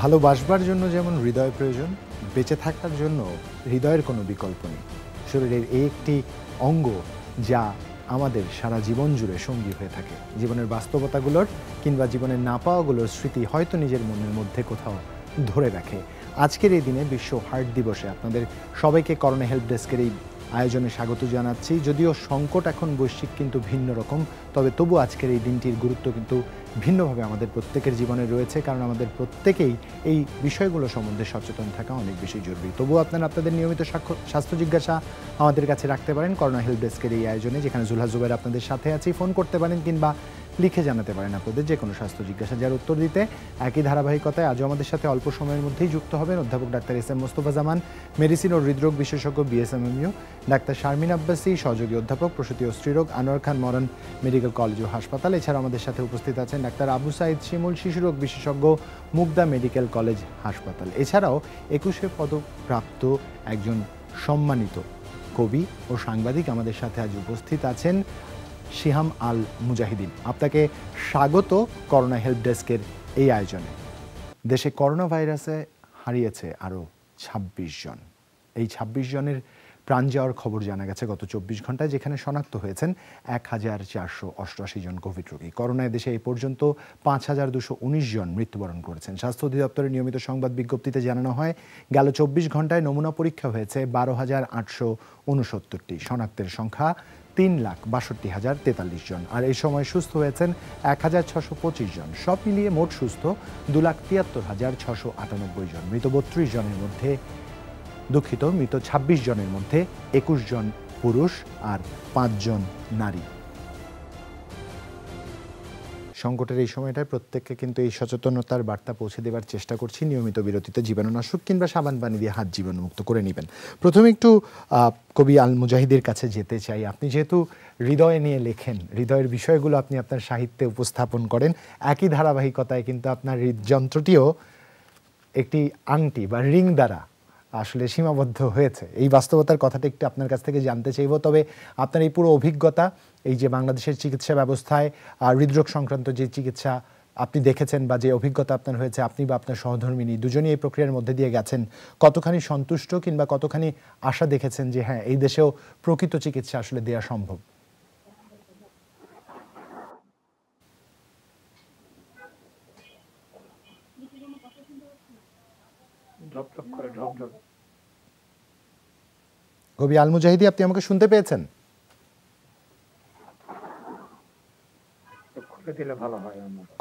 ভালোবাসবার জন্য যেমন হৃদয় প্রয়োজন, বেঁচে থাকার জন্য হৃদয়ের কোনো বিকল্প নেই। শরীরের এই একটি অঙ্গ যা আমাদের সারা জীবন জুড়ে সঙ্গী হয়ে থাকে। জীবনের বাস্তবতাগুলোর কিংবা জীবনের না পাওয়াগুলোর স্মৃতি হয়তো নিজের মনের মধ্যে কোথাও ধরে রাখে। আজকের এই দিনে বিশ্ব হার্ট দিবসে আপনাদের সবাইকে করোনা হেল্প ডেস্কের এই আয়োজনে স্বাগত জানাচ্ছি। যদিও সংকট এখন বৈশ্বিক কিন্তু ভিন্ন রকম, তবে তবু আজকের এই দিনটির গুরুত্ব কিন্তু ভিন্নভাবে আমাদের প্রত্যেকের জীবনে রয়েছে, কারণ আমাদের প্রত্যেকেই এই বিষয়গুলো সম্বন্ধে সচেতন থাকা অনেক বেশি জরুরি। তবুও আপনারা আপনাদের নিয়মিত স্বাস্থ্য জিজ্ঞাসা আমাদের কাছে রাখতে পারেন করোনা হেল্প ডেস্কের এই আয়োজনে, যেখানে জুলহা জুবের আপনাদের সাথে আছি। ফোন করতে পারেন কিংবা লিখে জানাতে পারেন আপনাদের যে কোনো স্বাস্থ্য জিজ্ঞাসা, যার উত্তর দিতে একই ধারাবাহিকতায় আজও আমাদের সাথে অল্প সময়ের মধ্যেই যুক্ত হবেন অধ্যাপক ডাক্তার এস এম মোস্তফা জামান, মেডিসিন ও হৃদরোগ বিশেষজ্ঞ বিএসএমএমইউ, ডাক্তার শারমিন আব্বাসী, সহযোগী অধ্যাপক প্রসূতি ও স্ত্রীরোগ, আনোয়ার খান মরন মেডিকেল কলেজ ও হাসপাতাল। এছাড়া আমাদের সাথে উপস্থিত আছেন ডাক্তার আবু সাইদ শিমুল, শিশুরোগ বিশেষজ্ঞ, মুগদা মেডিকেল কলেজ হাসপাতাল। এছাড়াও 21 পদকপ্রাপ্ত একজন সম্মানিত কবি ও সাংবাদিক আমাদের সাথে আজ উপস্থিত আছেন, শিহাম আল মুজাহিদিন। আপনাকে স্বাগত করোনা হেল্প ডেস্কের এই আয়োজনে। দেশে করোনা ভাইরাসে হারিয়েছে আরও 26 জন। এই 26 জনের প্রাণ যাওয়ার খবর জানা গেছে গত 24 ঘন্টায়, যেখানে শনাক্ত হয়েছেন 1488 জন কোভিড রোগী। করোনায় দেশে এই পর্যন্ত 5219 জন মৃত্যুবরণ করেছেন। স্বাস্থ্য অধিদপ্তরের নিয়মিত সংবাদ বিজ্ঞপ্তিতে জানানো হয়, গেল 24 ঘন্টায় নমুনা পরীক্ষা হয়েছে 12,869টি। শনাক্তের সংখ্যা 3,62,043 জন। আর এই সময় সুস্থ হয়েছেন 1,625 জন। সব মিলিয়ে মোট সুস্থ 2,73,698 জন। মৃত 32 জনের মধ্যে মৃত 26 জনের মধ্যে 21 জন পুরুষ আর 5 জন নারী। সংকটের এই সময়টায় প্রত্যেককে কিন্তু এই সচেতনতার বার্তা পৌঁছে দেওয়ার চেষ্টা করছি। নিয়মিত বিরতিতে জীবাণুনাশক কিংবা সাবান পানি দিয়ে হাত জীবাণুমুক্ত করে নেবেন। প্রথমে একটু কবি আল মুজাহিদের কাছে যেতে চাই। আপনি যেহেতু হৃদয় নিয়ে লেখেন, হৃদয়ের বিষয়গুলো আপনি আপনার সাহিত্যে উপস্থাপন করেন, একই ধারাবাহিকতায় কিন্তু আপনার হৃদযন্ত্রটিও একটি আংটি বা রিং দ্বারা আসলে সীমাবদ্ধ হয়েছে। এই বাস্তবতার কথাটা একটু আপনার কাছ থেকে জানতে চাইব। তবে আপনার এই পুরো অভিজ্ঞতা, এই যে বাংলাদেশের চিকিৎসা ব্যবস্থায় হৃদরোগ সংক্রান্ত যে চিকিৎসা আপনি দেখেছেন বা যে অভিজ্ঞতা আপনার হয়েছে, আপনি বা আপনার সহধর্মিনী দুজনই এই প্রক্রিয়ার মধ্যে দিয়ে গেছেন, কতখানি সন্তুষ্ট কিংবা কতখানি আশা দেখেছেন যে হ্যাঁ, এই দেশেও প্রকৃত চিকিৎসা আসলে দেওয়া সম্ভব? কবি আল মুজাহিদি, আপনি আমাকে শুনতে পেয়েছেন?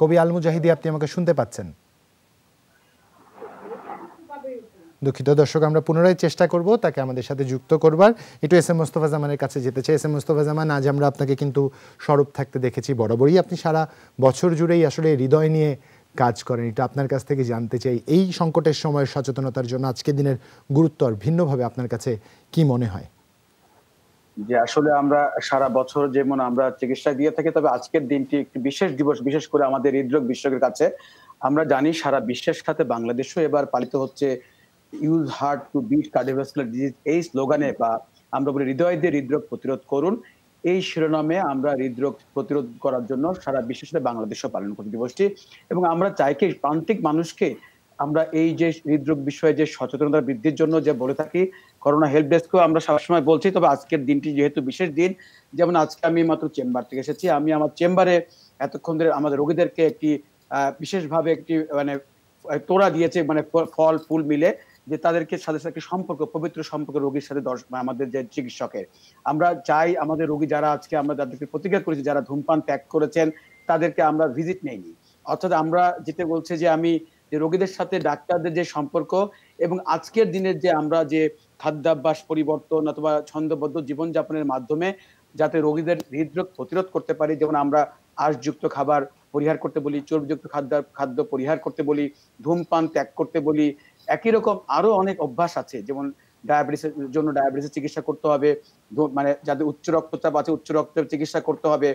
কবি আল মুজাহিদি, আপনি আমাকে শুনতে পাচ্ছেন? দুঃখিত দর্শক, আমরা পুনরায় চেষ্টা করব তাকে আমাদের সাথে যুক্ত করবার। একটু এস এম মোস্তফা জামানের কাছে যেতে চাই। এস এম মোস্তফা জামান, আজ আমরা আপনাকে কিন্তু সরব থাকতে দেখেছি। বরাবরই আপনি সারা বছর জুড়েই আসলে হৃদয় নিয়ে কাজ করেন। এটা আপনার কাছ থেকে জানতে চাই, এই সংকটের সময় সচেতনতার জন্য আজকের দিনের গুরুত্ব আর ভিন্নভাবে আপনার কাছে কি মনে হয়? যে আসলে আমরা সারা বছর যেমন আমরা চিকিৎসা দিয়ে থাকি, তবে আজকের দিনটি একটি বিশেষ দিবস, বিশেষ করে আমাদের হৃদরোগ বিশেষজ্ঞের কাছে। আমরা জানি সারা বিশ্বের সাথে বাংলাদেশও এবার পালিত হচ্ছে use heart to beat cardiovascular disease, এই স্লোগানে, বা আমরা বলি হৃদয় দিয়ে হৃদরোগ প্রতিরোধ করুন, এই শিরোনামে আমরা হৃদরোগ প্রতিরোধ করার জন্য সারা বিশ্বের সাথে বাংলাদেশও পালন করি দিবসটি। এবং আমরা চাই কি প্রান্তিক মানুষকে আমরা এই যে হৃদরোগ বিষয়ে যে সচেতনতা বৃদ্ধির জন্য যে বলে থাকি, করোনা হেল্প ডেস্কও আমরা সবসময় বলছি। তবে আজকের দিনটি যেহেতু বিশেষ দিন, যেমন আজকে আমি মাত্র চেম্বার থেকে এসেছি, আমি আমার চেম্বারে এতক্ষণ ধরে আমাদের রোগীদেরকে একটি বিশেষভাবে একটি মানে তোড়া দিয়েছে, মানে ফল ফুল মিলে, যে তাদেরকে সাথে সাথে একটি সম্পর্ক, পবিত্র সম্পর্ক রোগীর সাথে আমাদের যে চিকিৎসকের। আমরা চাই আমাদের রোগী যারা আজকে আমরা যাদেরকে প্রতিজ্ঞা করেছি, যারা ধূমপান ত্যাগ করেছেন, তাদেরকে আমরা ভিজিট নেইনি। অর্থাৎ আমরা যেটা বলছি যে আমি যে রোগীদের সাথে ডাক্তারদের যে সম্পর্ক এবং আজকের দিনের যে আমরা যে খাদ্যাভ্যাস পরিবর্তন অথবা ছন্দবদ্ধ জীবনযাপনের মাধ্যমে যাতে রোগীদের হৃদরোগ প্রতিরোধ করতে পারি, যেমন আমরা আঁশযুক্ত খাবার পরিহার করতে বলি, চর্বিযুক্ত খাদ্য পরিহার করতে বলি, ধূমপান ত্যাগ করতে বলি। একই রকম আরো অনেক অভ্যাস আছে, যেমন ডায়াবেটিসের জন্য ডায়াবেটিসের চিকিৎসা করতে হবে, মানে যাদের উচ্চ রক্তচাপ আছে উচ্চ রক্তচাপ চিকিৎসা করতে হবে,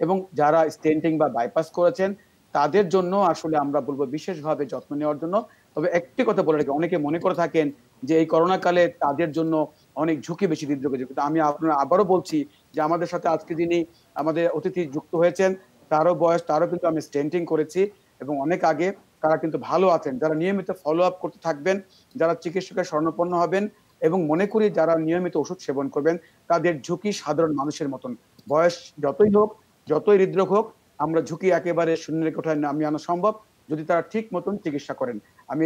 এবং যারা স্টেন্টিং বা বাইপাস করেছেন তাদের জন্য আসলে আমরা বলবো বিশেষভাবে যত্ন নেওয়ার জন্য। তবে একটি কথা বলে রাখি, অনেকে মনে করে থাকেন যে এই করোনা কালে তাদের জন্য অনেক ঝুঁকি বেশি হৃদরোগের, কিন্তু আমি আপনার আবারও বলছি যে আমাদের সাথে আজকে যিনি আমাদের অতিথি যুক্ত হয়েছেন, তারও বয়স, তারও কিন্তু আমি স্টেন্টিং করেছি এবং অনেক আগে, তারা কিন্তু ভালো আছেন। যারা নিয়মিত ফলো আপ করতে থাকবেন, যারা চিকিৎসকের শরণাপন্ন হবেন, এবং মনে করি যারা নিয়মিত ওষুধ সেবন করবেন তাদের ঝুঁকি সাধারণ মানুষের মতন। বয়স যতই হোক, যতই হৃদরোগ হোক, আমরা ঝুঁকি একেবারে শূন্যের কোঠায় নামিয়ে আনা সম্ভব যদি তারা ঠিক মতন চিকিৎসা করেন। আমি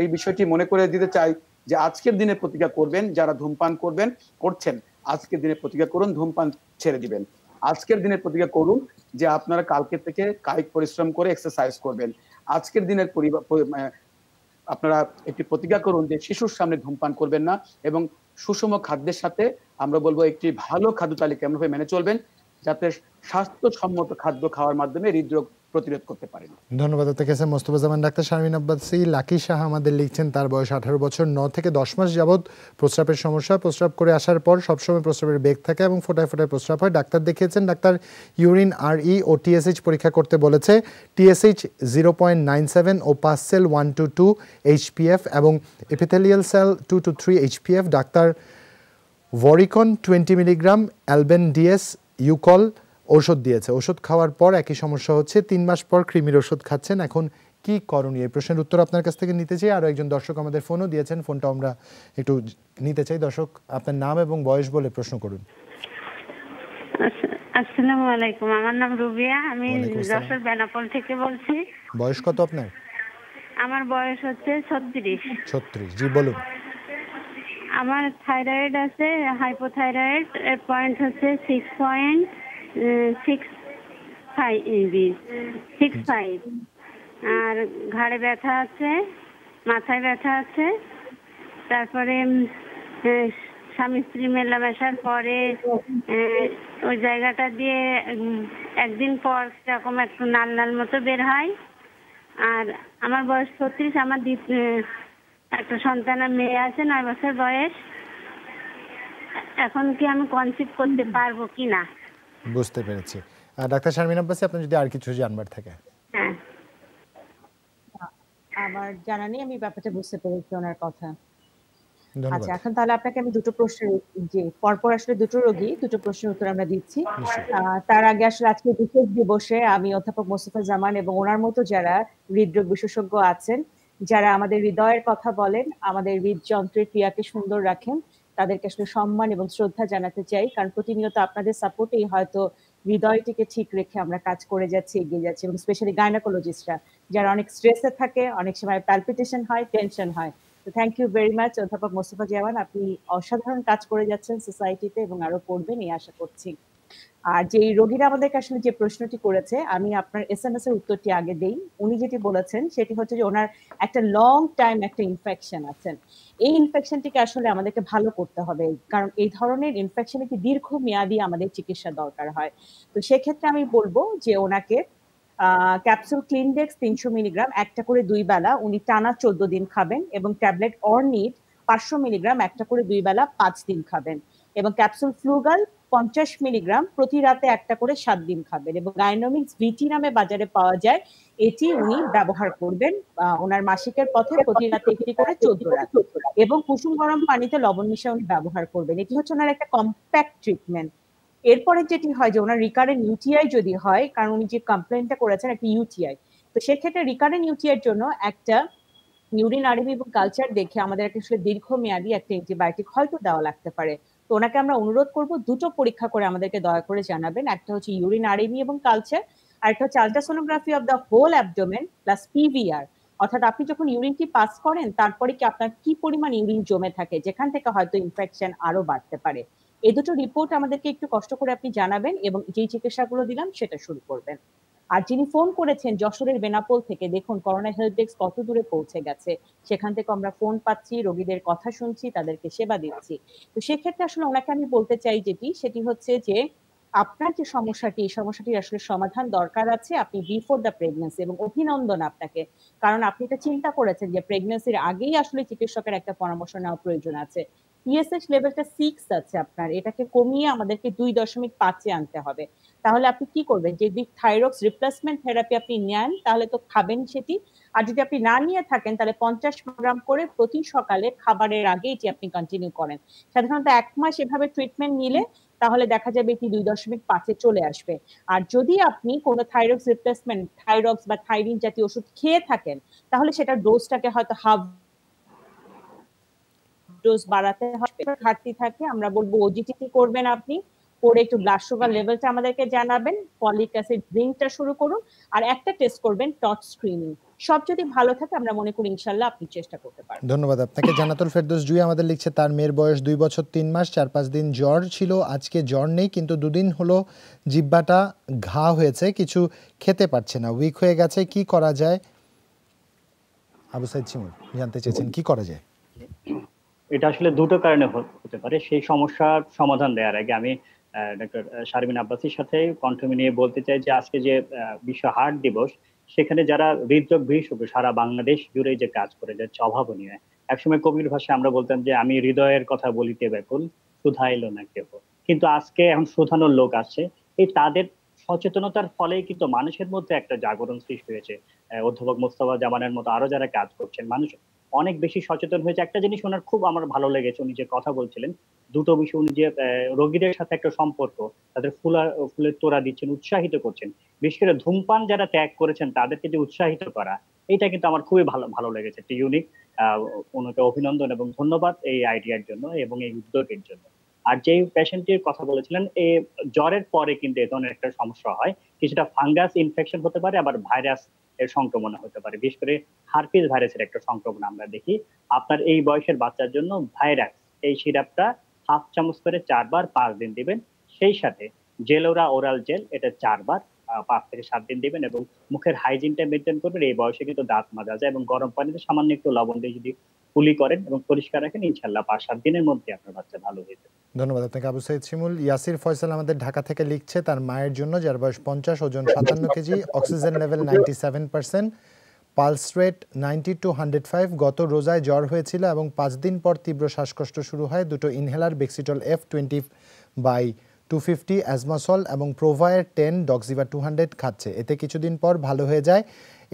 এই বিষয়টি মনে করে দিতে চাই যে আজকের দিনে প্রতিজ্ঞা করবেন, যারা ধূমপান করছেন, আজকের দিনে প্রতিজ্ঞা করুন ধূমপান ছেড়ে দিবেন। আজকের দিনে প্রতিজ্ঞা করুন যে আপনারা কালকে থেকে কায়িক পরিশ্রম করে এক্সারসাইজ করবেন। আজকের দিনের আপনারা একটি প্রতিজ্ঞা করুন যে শিশুর সামনে ধূমপান করবেন না, এবং সুষম খাদ্যের সাথে আমরা বলবো একটি ভালো খাদ্য তালিকা এমনভাবে মেনে চলবেন যাতে স্বাস্থ্যসম্মত খাদ্য খাওয়ার মাধ্যমে হৃদরোগ প্রতিরোধ করতে পারেন। ধন্যবাদ আপনাকে মোস্তফাজ্জামান। ডাক্তার শারমিন আব্বাসী। লাকি শাহ আমাদের লিখছেন তার বয়স 18 বছর, 9 থেকে 10 মাস যাবৎ প্রস্রাবের সমস্যা। প্রস্রাব করে আসার পর সবসময় প্রস্রাবের বেগ থাকে এবং ফোটায় ফোটায় প্রস্রাব হয়। ডাক্তার দেখিয়েছেন, ডাক্তার ইউরিন আরই ও টিএসএইচ পরীক্ষা করতে বলেছে। টিএসএইচ 0.97 ও পাস সেল 1 to 2 এইচপিএফ এবং epithelial cell 2 to 3 HPF. Doctor ভরিকন 20 মিলিগ্রাম অ্যালবেন ডিএস ইউকল ওষুধ দিয়েছে। ওষুধ খাওয়ার পর একই সমস্যা হচ্ছে। 3 মাস পর কৃমির ওষুধ খাচ্ছেন। এখন কি করণীয়? এই প্রশ্নের উত্তর আপনার কাছ থেকে নিতে চাই। আরও একজন দর্শক আমাদের ফোনও দিয়েছেন, ফোনটা আমরা একটু নিতে চাই। দর্শক, আপনার নাম এবং বয়স বলে প্রশ্ন করুন। আসসালামু আলাইকুম, আমার নাম রুবিয়া, আমি যশোর বেনাপোল থেকে বলছি। বয়স কত আপনার? আমার বয়স হচ্ছে 36। 36, জি বলুন। আমার থাইরয়েড আছে, হাইপোথাইরয়েড, এর পয়েন্ট হচ্ছে 6.65, আর ঘাড়ে ব্যথা আছে, মাথায় ব্যথা আছে। তারপরে স্বামী স্ত্রী মেলামেশার পরে ওই জায়গাটা দিয়ে একদিন পর এরকম একটু লাল লাল মতো বের হয়। আর আমার বয়স 36, আমার একটা সন্তানের মেয়ে আছে, 9 বছর বয়স। এখন কি আমি কনসিভ করতে পারবো কিনা? বুঝতে পেরেছি। ডাক্তার শারমিন আব্বাসী, আপনি যদি আর কিছু জানবার থাকে। হ্যাঁ, আমার জানা নেই, আমি ব্যাপারটা বুঝতে পেরেছি ওনার কথা। ধন্যবাদ। আচ্ছা, এখন তাহলে আপনাকে আমি দুটো প্রশ্নের যে পরপর আসলে দুটো রোগী, দুটো প্রশ্নের উত্তর আমরা দিচ্ছি। তার আগে আসলে আজকে বিশেষ দিবসে আমি অধ্যাপক মোস্তফাজ্জামান এবং ওনার মতো যারা হৃদরোগ বিশেষজ্ঞ আছেন, যারা আমাদের হৃদয়ের কথা বলেন, আমাদের হৃদযন্ত্রের ক্রিয়াকে সুন্দর রাখেন, তাদেরকে আসলে সম্মান এবং শ্রদ্ধা জানাতে চাই। কারণ প্রতিনিয়ত আপনাদের সাপোর্টেই হয়তো হৃদয়টিকে ঠিক রেখে আমরা কাজ করে যাচ্ছি, এগিয়ে যাচ্ছি। এবং স্পেশালি গাইনোকোলজিস্টরা যারা অনেক স্ট্রেসে থাকে, অনেক সময় প্যালপিটেশন হয়, টেনশন হয়। তো থ্যাংক ইউ ভেরি মাচ অধ্যাপক মোস্তফাজ্জামান, আপনি অসাধারণ কাজ করে যাচ্ছেন সোসাইটিতে এবং আরো করবেন এই আশা করছি। আর যে রোগীরা আমাদেরকে আসলে যে প্রশ্নটি করেছে, আমি আপনার এসএমএস এর উত্তরটি আগে দেই। উনি যেটি বলেছেন সেটি হচ্ছে যে ওনার একটা লং টাইম একটা ইনফেকশন আছেন। এই ইনফেকশনটিকে আসলে আমাদেরকে ভালো করতে হবে, কারণ এই ধরনের ইনফেকশন একটি দীর্ঘমেয়াদী আমাদের চিকিৎসা দরকার হয়। তো সেক্ষেত্রে আমি বলবো যে ওনাকে ক্যাপসুল ক্লিনডেক্স 300 মিলিগ্রাম একটা করে 2 বেলা উনি টানা 14 দিন খাবেন, এবং ট্যাবলেট অর্নিট 500 মিলিগ্রাম একটা করে 2 বেলা 5 দিন খাবেন, এবং ক্যাপসুল ফ্লুগাল 50 মিলিগ্রাম প্রতি রাতে একটা করে 7 দিন খাবেন, এবং গাইনোমিক্স ভিটি নামে বাজারে পাওয়া যায়, এটি উনি ব্যবহার করবেন ওনার মাসিকের পথে প্রতি রাতে একটি করে 14 রাত, এবং কুসুম গরম পানিতে লবণ মিশিয়ে উনি ব্যবহার করবেন। এটি হচ্ছে ওনার একটা কম্প্যাক্ট ট্রিটমেন্ট। এরপরে যেটি হয় যে ওনার রিকারেন্ট ইউটিআই যদি হয়, কারণ উনি যে কমপ্লেনটা করেছেন একটা ইউটিআই, তো সেক্ষেত্রে রিকারেন্ট ইউটিআই এর জন্য একটা ইউরিন আরএবি এবং কালচার দেখে আমাদের আসলে দীর্ঘমেয়াদী একটা অ্যান্টিবায়োটিক হয়তো দেওয়া লাগতে পারে। তো ওনাকে আমরা অনুরোধ করব দুটো পরীক্ষা করে আমাদেরকে দয়া করে জানাবেন। একটা হচ্ছে ইউরিন আরএবি এবং কালচার, আর একটা হচ্ছে ultrasonography of the whole abdomen plus PVR. অর্থাৎ আপনি যখন ইউরিনটি পাস করেন তারপরে কি আপনার কি পরিমাণ ইউরিন জমে থাকে, যেখান থেকে হয়তো ইনফেকশন আরো বাড়তে পারে। এই দুটো রিপোর্ট আমাদেরকে একটু কষ্ট করে আপনি জানাবেন, এবং যেই চিকিৎসাগুলো দিলাম সেটা শুরু করবেন। আর যিনি ফোন করেছেন যশোরের বেনাপোল থেকে, দেখুন করোনা হেল্প ডেস্ক কত দূরে পৌঁছে গেছে, সেখান থেকে আমরা ফোন পাচ্ছি, রোগীদের কথা শুনছি, তাদেরকে সেবা দিচ্ছি। তো সেক্ষেত্রে আসলে ওনাকে আমি বলতে চাই সেটি হচ্ছে যে আপনার যে সমস্যাটি, এই সমস্যাটির আসলে সমাধান দরকার আছে আপনি বিফোর দ্য প্রেগন্যান্সি, এবং অভিনন্দন আপনাকে, কারণ আপনি এটা চিন্তা করেছেন যে প্রেগন্যান্সির আগেই আসলে চিকিৎসকের একটা পরামর্শ নেওয়া প্রয়োজন আছে। টিএসএইচ লেভেলটা 6 আছে আপনার, এটাকে কমিয়ে আমাদেরকে 2.5-এ আনতে হবে। তাহলে আপনি কি করবেন, যদি থাইরক্স রিপ্লেসমেন্ট থেরাপি আপনি নেন তাহলে তো খাবেন সেটি, আর যদি আপনি না নিয়ে থাকেন তাহলে 50 গ্রাম করে প্রতি সকালে খাবারের আগে এটি আপনি কন্টিনিউ করেন। সাধারণত 1 মাস এভাবে ট্রিটমেন্ট নিলে তাহলে দেখা যাবে এটি 2.5-এ চলে আসবে। আর যদি আপনি কোনো থাইরক্স রিপ্লেসমেন্ট, থাইরক্স বা থাইরিন জাতীয় ওষুধ খেয়ে থাকেন, তাহলে সেটার ডোজটাকে হয়তো হাফ ডোজ বাড়াতে হবে। ঘাটতি থাকে আমরা বলবো ওজিটিটি করবেন আপনি, করে একটু ব্লাড সুগার লেভেলটা আমাদেরকে জানাবেন, ফলিক অ্যাসিড ড্রিঙ্কটা শুরু করুন, আর একটা টেস্ট করবেন টর্চ স্ক্রিনিং। সব যদি ভালো থাকে আমরা মনে করি ইনশাআল্লাহ আপনি চেষ্টা করতে পারবেন। ধন্যবাদ আপনাকে। জান্নাতুল ফেরদৌস জুই আমাদের লিখছে তার মেয়ের বয়স 2 বছর 3 মাস, 4-5 দিন জ্বর ছিল, আজকে জ্বর নেই কিন্তু 2 দিন হলো জিহ্বাটা ঘা হয়েছে, কিছু খেতে পারছে না, উইক হয়ে গেছে, কি করা যায়? আবু সাইদ শিমুল জানতে চেয়েছেন কি করা যায়। এটা আসলে দুটো কারণে হতে পারে। সেই সমস্যার সমাধান দেওয়ার আগে আমি ডক্টর শারমিন আব্বাসীর সাথে কণ্ঠ মিলিয়ে বলতে চাই যে আজকে যে বিশ্ব হার্ট দিবস, সেখানে যারা হৃদরোগ বিশেষজ্ঞ সারা বাংলাদেশ জুড়ে যে কাজ করে যাচ্ছে অভাবনীয়। একসময় কবির ভাষায় আমরা বলতাম যে আমি হৃদয়ের কথা বলিতে ব্যাকুল, শুধাইলো না কেহ। কিন্তু আজকে এখন শুধানোর লোক আছে, এই তাদের সচেতনতার ফলেই কিন্তু মানুষের মধ্যে একটা জাগরণ সৃষ্টি হয়েছে। অধ্যাপক মোস্তফা জামানের মতো আরো যারা কাজ করছেন, মানুষ অনেক বেশি সচেতন হয়েছে। একটা জিনিস ওনার খুব আমার ভালো লেগেছে, উনি যে কথা বলছিলেন দুটো বিষয়, উনি যে রোগীদের সাথে একটা সম্পর্ক, তাদের ফুলের তোড়া দিচ্ছেন, উৎসাহিত করছেন। বিশেষ করে ধূমপান যারা ত্যাগ করেছেন তাদেরকে যে উৎসাহিত করা, এটা কিন্তু আমার খুবই ভালো লেগেছে। একটা ইউনিক, ওনাকে অভিনন্দন এবং ধন্যবাদ এই আইডিয়ার জন্য এবং এই উদ্যোগের জন্য। আর যে পেশেন্টের কথা বলেছিলেন, এই জ্বরের পরে কিন্তু এ ধরনের একটা সমস্যা হয়, কিছুটা ফাঙ্গাস ইনফেকশন হতে পারে, আবার ভাইরাস এর সংক্রমণ হতে পারে। বিশেষ করে হার্পিস ভাইরাসের একটা সংক্রমণ আমরা দেখি। আপনার এই বয়সের বাচ্চার জন্য ভাইরাস এই সিরাপটা হাফ চামচ করে 4 বার 5 দিন দিবেন। সেই সাথে জেলোরা ওরাল জেল, এটা 4 বার 5 থেকে 7 দিন দিবেন, এবং মুখের হাইজিনটা মেনটেন করবেন। এই বয়সে কিন্তু দাঁত মাজা যায়, এবং গরম পানিতে সামান্য একটু লবণ দিয়ে যদি কুলি করেন এবং পরিষ্কার রাখেন, ইনশাআল্লাহ 5-7 দিনের মধ্যে আপনার বাচ্চা ভালো হয়ে যাবে। ধন্যবাদ আপনাকে আবু সাইদ শিমুল। ইয়াসির ফয়সাল আমাদের ঢাকা থেকে লিখছে তার মায়ের জন্য, যার বয়স 50, ওজন 57 KG, oxygen level 97%, pulse rate 90 to 105। গত রোজায় জ্বর হয়েছিল এবং 5 দিন পর তীব্র শ্বাসকষ্ট শুরু হয়। দুটো ইনহেলার বেক্সিটল F20/250, অ্যাজমাসল এবং প্রোভায়ার 10, ডক্সিভা 200 খাচ্ছে। এতে কিছুদিন পর ভালো হয়ে যায়।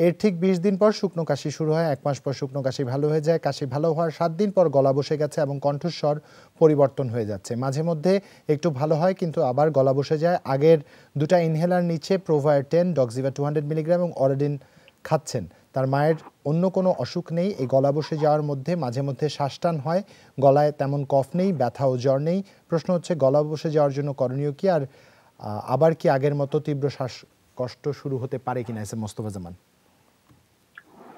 এর ঠিক 20 দিন পর শুকনো কাশি শুরু হয়, 1 মাস পর শুকনো কাশি ভালো হয়ে যায়। কাশি ভালো হওয়ার 7 দিন পর গলা বসে গেছে এবং কণ্ঠস্বর পরিবর্তন হয়ে যাচ্ছে। মাঝে মধ্যে একটু ভালো হয় কিন্তু আবার গলা বসে যায়। আগের দুটা ইনহেলার নিচ্ছে, প্রোভায়ার 10, ডক্সিভা 200 মিলিগ্রাম এবং অরেডিন খাচ্ছেন। তার মায়ের অন্য কোনো অসুখ নেই। এই গলা বসে যাওয়ার মধ্যে মাঝে মধ্যে শ্বাসটান হয়, গলায় তেমন কফ নেই, ব্যথা ও জ্বর নেই। প্রশ্ন হচ্ছে গলা বসে যাওয়ার জন্য করণীয় কি, আর আবার কি আগের মতো তীব্র শ্বাসকষ্ট শুরু হতে পারে কিনা? এস এম মোস্তফা জামান।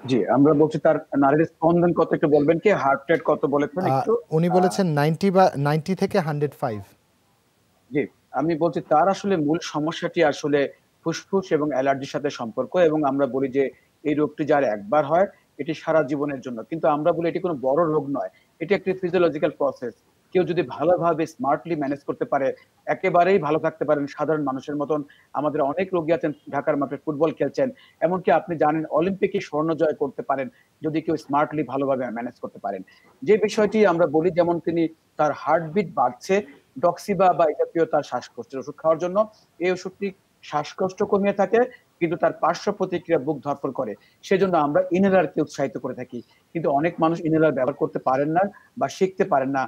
জি, আমরা বলছি তার নারীর স্পন্দন কত একটু বলবেন কি, হার্ট রেট কত বলেছেন একটু? উনি বলেছেন 90 থেকে 105। জি, আমি বলছি তার আসলে মূল সমস্যাটি আসলে ফুসফুস এবং অ্যালার্জির সাথে সম্পর্ক, এবং আমরা বলি যে এই রোগটি যার একবার হয় এটি সারা জীবনের জন্য, কিন্তু আমরা বলি এটি কোনো বড় রোগ নয়, এটি একটি ফিজিওলজিক্যাল প্রসেস। কেউ যদি ভালোভাবে স্মার্টলি ম্যানেজ করতে পারে একেবারেই ভালো থাকতে পারেন সাধারণ মানুষের মতন। আমাদের অনেক রোগী আছেন ঢাকার মাঠে ফুটবল খেলছেন, এমনকি আপনি জানেন অলিম্পিকে স্বর্ণ জয় করতে পারেন যদি কেউ স্মার্টলি ভালোভাবে ম্যানেজ করতে পারেন। যে বিষয়টি আমরা বলি, যেমন তিনি তার হার্টবিট বাড়ছে, ডক্সিবা বা এই জাতীয় তার শ্বাসকষ্টের ওষুধ খাওয়ার জন্য, এই ওষুধটি শ্বাসকষ্ট কমিয়ে থাকে কিন্তু তার পার্শ্ব প্রতিক্রিয়া বুক ধরফর করে, সেজন্য আমরা ইনহেলারকে উৎসাহিত করে থাকি। কিন্তু অনেক মানুষ ইনহেলার ব্যবহার করতে পারেন না বা শিখতে পারেন না,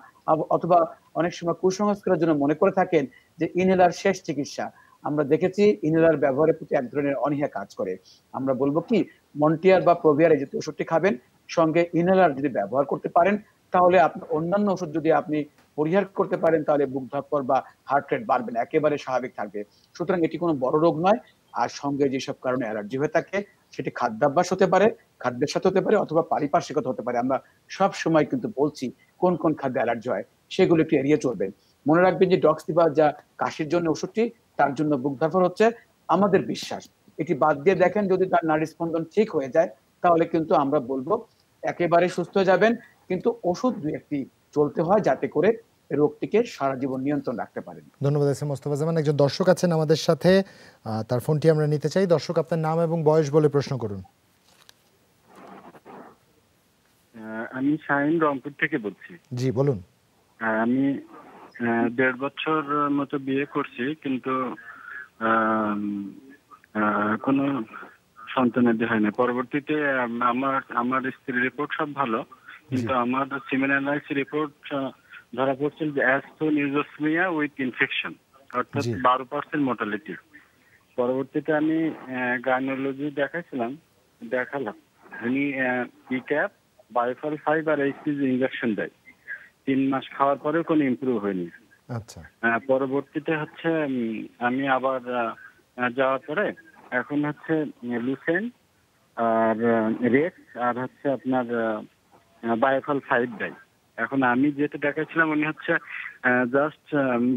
অথবা অনেক সময় কুসংস্কারের জন্য মনে করে থাকেন যে ইনহেলার শেষ চিকিৎসা। আমরা দেখেছি ইনহেলার ব্যবহারের প্রতি এক ধরনের অনীহা কাজ করে। আমরা বলবো কি, মন্টিয়ার বা প্রোভিয়ার এই জাতীয় ওষুধটি খাবেন, সঙ্গে ইনহেলার যদি ব্যবহার করতে পারেন, তাহলে আপনার অন্যান্য ওষুধ যদি আপনি পরিহার করতে পারেন, তাহলে বুক ধরফর বা হার্ট রেট বাড়বে না, একেবারে স্বাভাবিক থাকবে। সুতরাং এটি কোনো বড় রোগ নয়। আর সঙ্গে যেসব কারণে অ্যালার্জি হয়ে থাকে, সেটি খাদ্যাভ্যাস হতে পারে, খাদ্যের সাথে হতে পারে, অথবা পারিপার্শ্বিকতা হতে পারে। আমরা সব সময় কিন্তু বলছি কোন কোন খাদ্যে অ্যালার্জি হয় সেগুলো একটু এড়িয়ে চলবেন। মনে রাখবেন যে ডক্সিবা যা কাশির জন্য ওষুধটি, তার জন্য বুক ধরফর হচ্ছে, আমাদের বিশ্বাস এটি বাদ দিয়ে দেখেন যদি তার নাড়ি স্পন্দন ঠিক হয়ে যায়, তাহলে কিন্তু আমরা বলবো একেবারে সুস্থ হয়ে যাবেন। কিন্তু ওষুধ দুই একটি চলতে হয় যাতে করে রোগটিকে সারা জীবন নিয়ন্ত্রণ রাখতে পারেন। ধন্যবাদ এস এম মোস্তফা জামান। একজন দর্শক আছেন আমাদের সাথে, তার ফোনটি আমরা নিতে চাই। দর্শক, আপনার নাম এবং বয়স বলে প্রশ্ন করুন। আমি শাহিন, রংপুর থেকে বলছি। জি বলুন। আমি 1.5 বছর মতো বিয়ে করছি, কিন্তু কোনো সন্তানাদি হয় না। পরবর্তীতে আমার স্ত্রীর রিপোর্ট সব ভালো, কিন্তু আমার সিমেন অ্যানালাইসিস রিপোর্ট ধরা পড়ছিল যে অ্যাস্ট্রোনিউজোসমিয়া উইথ ইনফেকশন, অর্থাৎ 12% মোর্টালিটি। পরবর্তীতে আমি গাইনোলজি দেখালাম, উনি ইক্যাপ, বায়োফল 5 আর এইচপিজি ইনজেকশন দেয়। 3 মাস খাওয়ার পরেও কোনো ইমপ্রুভ হয়নি। আচ্ছা, পরবর্তীতে হচ্ছে আমি আবার যাওয়ার পরে এখন হচ্ছে লুসেন আর রেক্স আর হচ্ছে আপনার বায়োফল 5 দেয়। এখন আমি যেটা দেখাচ্ছিলাম উনি হচ্ছে জাস্ট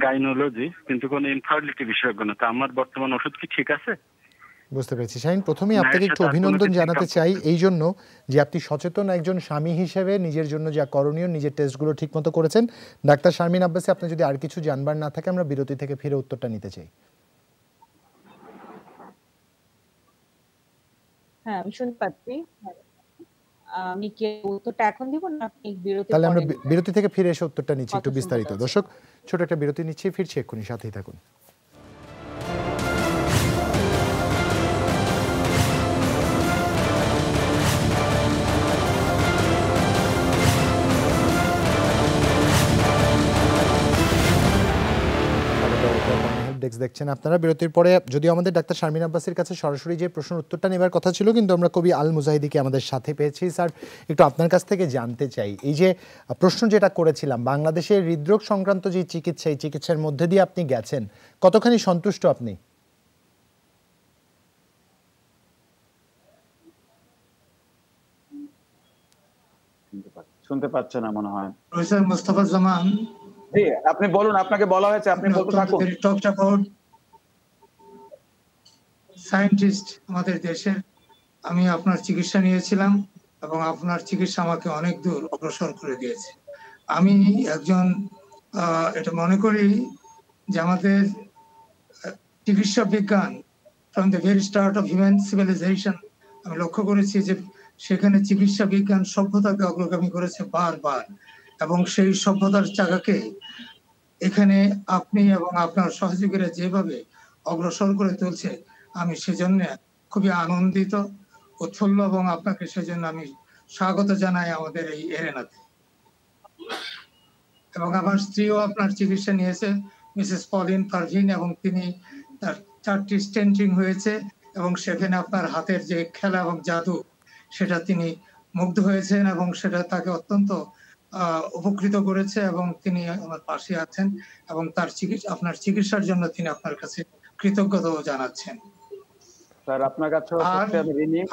গাইনোলজি, কিন্তু কোনো ইনফার্টিলিটি বিশেষজ্ঞ না। তো আমার বর্তমান ওষুধ কি ঠিক আছে? বুঝতে পেরেছি। শাহিন, প্রথমেই আপনাকে একটু অভিনন্দন জানাতে চাই এই জন্য যে আপনি সচেতন একজন স্বামী হিসেবে নিজের জন্য যা করণীয়, নিজের টেস্টগুলো ঠিকমতো করেছেন। ডাক্তার শারমিন আব্বাসী, আপনি যদি আর কিছু জানবার না থাকে আমরা বিরতি থেকে ফিরে উত্তরটা নিতে চাই। হ্যাঁ, আমি শুনতে পাচ্ছি। আমি কি উত্তরটা এখন দিব না আপনি বিরতি? তাহলে আমরা বিরতি থেকে ফিরে এসে উত্তরটা নিচ্ছি একটু বিস্তারিত। দর্শক, ছোট একটা বিরতি নিচ্ছি, ফিরছি এক্ষুনি, সাথেই থাকুন। দেখছেন আপনারা। বিরতির পরে যদিও আমাদের ডাক্তার শারমিন আব্বাসীর কাছে সরাসরি যে প্রশ্নের উত্তরটা নেবার কথা ছিল, কিন্তু আমরা কবি আল মুজাহিদিকে আমাদের সাথে পেয়েছি। স্যার, একটু আপনার কাছ থেকে জানতে চাই, এই যে প্রশ্ন যেটা করেছিলাম, বাংলাদেশের হৃদরোগ সংক্রান্ত যে চিকিৎসা, এই চিকিৎসার মধ্যে দিয়ে আপনি গেছেন, কতখানি সন্তুষ্ট আপনি? শুনতে পাচ্ছেন না মনে হয়। প্রফেসর মোস্তফা জামান, জি আপনি বলুন, আপনাকে বলা হয়েছে, আপনি বলতে থাকুন। টকড অ্যাবাউট সায়েন্টিস্ট আমাদের দেশের। আমি আপনার চিকিৎসা নিয়েছিলাম এবং আপনার চিকিৎসা আমাকে অনেক দূর অগ্রসর করে দিয়েছে। আমি একজন এটা মনে করি যে আমাদের চিকিৎসা বিজ্ঞান from the very start of human civilisation, আমি লক্ষ্য করেছি যে সেখানে চিকিৎসা বিজ্ঞান সভ্যতাকে অগ্রগামী করেছে বারবার, এবং সেই সভ্যতার চাকাকে এখানে আপনি এবং আপনার সহযোগীরা যেভাবে অগ্রসর করে তুলছে, আমি সেজন্য খুবই আনন্দিত, উৎফুল্ল, এবং আপনাকে সেজন্য আমি স্বাগত জানাই আমাদের এই এরেনাতে। এবং আমার স্ত্রীও আপনার চিকিৎসা নিয়েছে, মিসেস পলিন পারভিন, এবং তিনি তার 4টি স্টেন্টিং হয়েছে, এবং সেখানে আপনার হাতের যে খেলা এবং জাদু, সেটা তিনি মুগ্ধ হয়েছেন এবং সেটা তাকে অত্যন্ত উপকৃত করেছে, এবং তিনি আমার পাশে আছেন এবং তার আপনার চিকিৎসার জন্য তিনি আপনার কাছে কৃতজ্ঞতাও জানাচ্ছেন। স্যার আপনার কাছে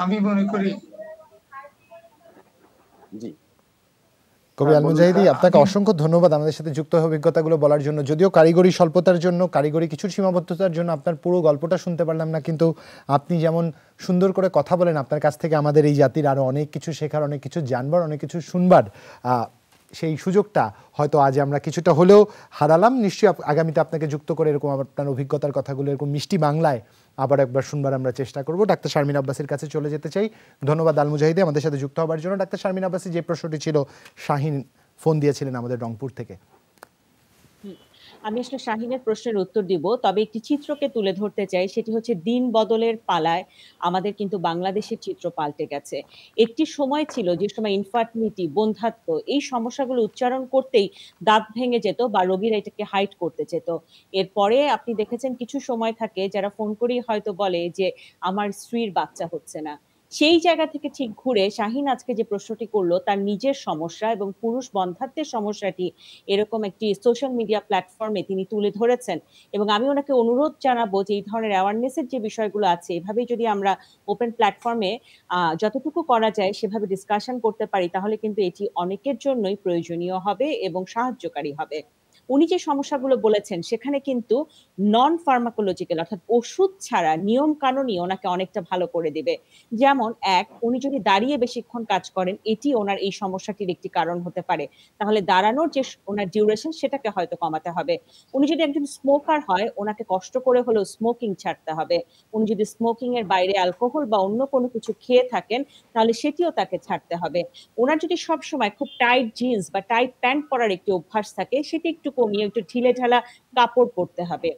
আমি মনে করি, জি কবি আল মুজাহিদি, আপনাকে অসংখ্য ধন্যবাদ আমাদের সাথে যুক্ত হয়ে অভিজ্ঞতাগুলো বলার জন্য। যদিও কারিগরি স্বল্পতার জন্য, কারিগরি কিছু সীমাবদ্ধতার জন্য আপনার পুরো গল্পটা শুনতে পারলাম না, কিন্তু আপনি যেমন সুন্দর করে কথা বলেন, আপনার কাছ থেকে আমাদের এই জাতির আরও অনেক কিছু শেখার, অনেক কিছু জানবার, অনেক কিছু শুনবার সেই সুযোগটা হয়তো আজ আমরা কিছুটা হলেও হারালাম। নিশ্চয়ই আগামীতে আপনাকে যুক্ত করে এরকম আপনার অভিজ্ঞতার কথাগুলো এরকম মিষ্টি বাংলায় আবার একবার শুনবার আমরা চেষ্টা করব। ডাক্তার শারমিন আব্বাসীর কাছে চলে যেতে চাই। ধন্যবাদ আল মুজাহিদি আমাদের সাথে যুক্ত হবার জন্য। ডাক্তার শারমিন আব্বাসী, যে প্রশ্নটি ছিল, শাহিন ফোন দিয়েছিলেন আমাদের রংপুর থেকে। আমি আসলে শাহিনের প্রশ্নের উত্তর দিব, তবে একটি চিত্রকে তুলে ধরতে চাই, সেটি হচ্ছে দিন বদলের পালায় আমাদের কিন্তু বাংলাদেশের চিত্র পাল্টে গেছে। একটি সময় ছিল যে সময় ইনফার্টিলিটি, বন্ধ্যাত্ব, এই সমস্যাগুলো উচ্চারণ করতেই দাঁত ভেঙে যেত বা রোগীরা এটাকে হাইড করতে যেত। এরপরে আপনি দেখেছেন কিছু সময় থাকে যারা ফোন করেই হয়তো বলে যে আমার স্ত্রীর বাচ্চা হচ্ছে না। সেই জায়গা থেকে ঠিক ঘুরে শাহিন আজকে যে প্রশ্নটি করলো তার নিজের সমস্যা এবং পুরুষ বন্ধ্যাত্বের সমস্যাটি এরকম একটি সোশ্যাল মিডিয়া প্ল্যাটফর্মে তিনি তুলে ধরেছেন, এবং আমি ওনাকে অনুরোধ জানাবো যে এই ধরনের অ্যাওয়ারনেসের যে বিষয়গুলো আছে, এভাবেই যদি আমরা ওপেন প্ল্যাটফর্মে যতটুকু করা যায় সেভাবে ডিসকাশন করতে পারি, তাহলে কিন্তু এটি অনেকের জন্যই প্রয়োজনীয় হবে এবং সাহায্যকারী হবে। উনি যে সমস্যাগুলো বলেছেন সেখানে কিন্তু নন ফার্মাকোলজিক্যাল, অর্থাৎ ওষুধ ছাড়া নিয়ম কানুনই ওনাকে অনেকটা ভালো করে দিবে। যেমন উনি যদি দাঁড়িয়ে বেশিক্ষণ কাজ করেন, এটি ওনার এই সমস্যাটির একটি কারণ হতে পারে। তাহলে দাঁড়ানোর যে ওনার ডিউরেশন সেটাকে হয়তো কমাতে হবে। উনি যদি একজন স্মোকার হয়, ওনাকে কষ্ট করে হলেও স্মোকিং ছাড়তে হবে। উনি যদি স্মোকিং এর বাইরে অ্যালকোহল বা অন্য কোনো কিছু খেয়ে থাকেন, তাহলে সেটিও তাকে ছাড়তে হবে। ওনার যদি সবসময় খুব টাইট জিন্স বা টাইট প্যান্ট পরার একটি অভ্যাস থাকে, সেটি একটু কমিয়ে একটু ঢিলে ঢালা কাপড় পরতে হবে।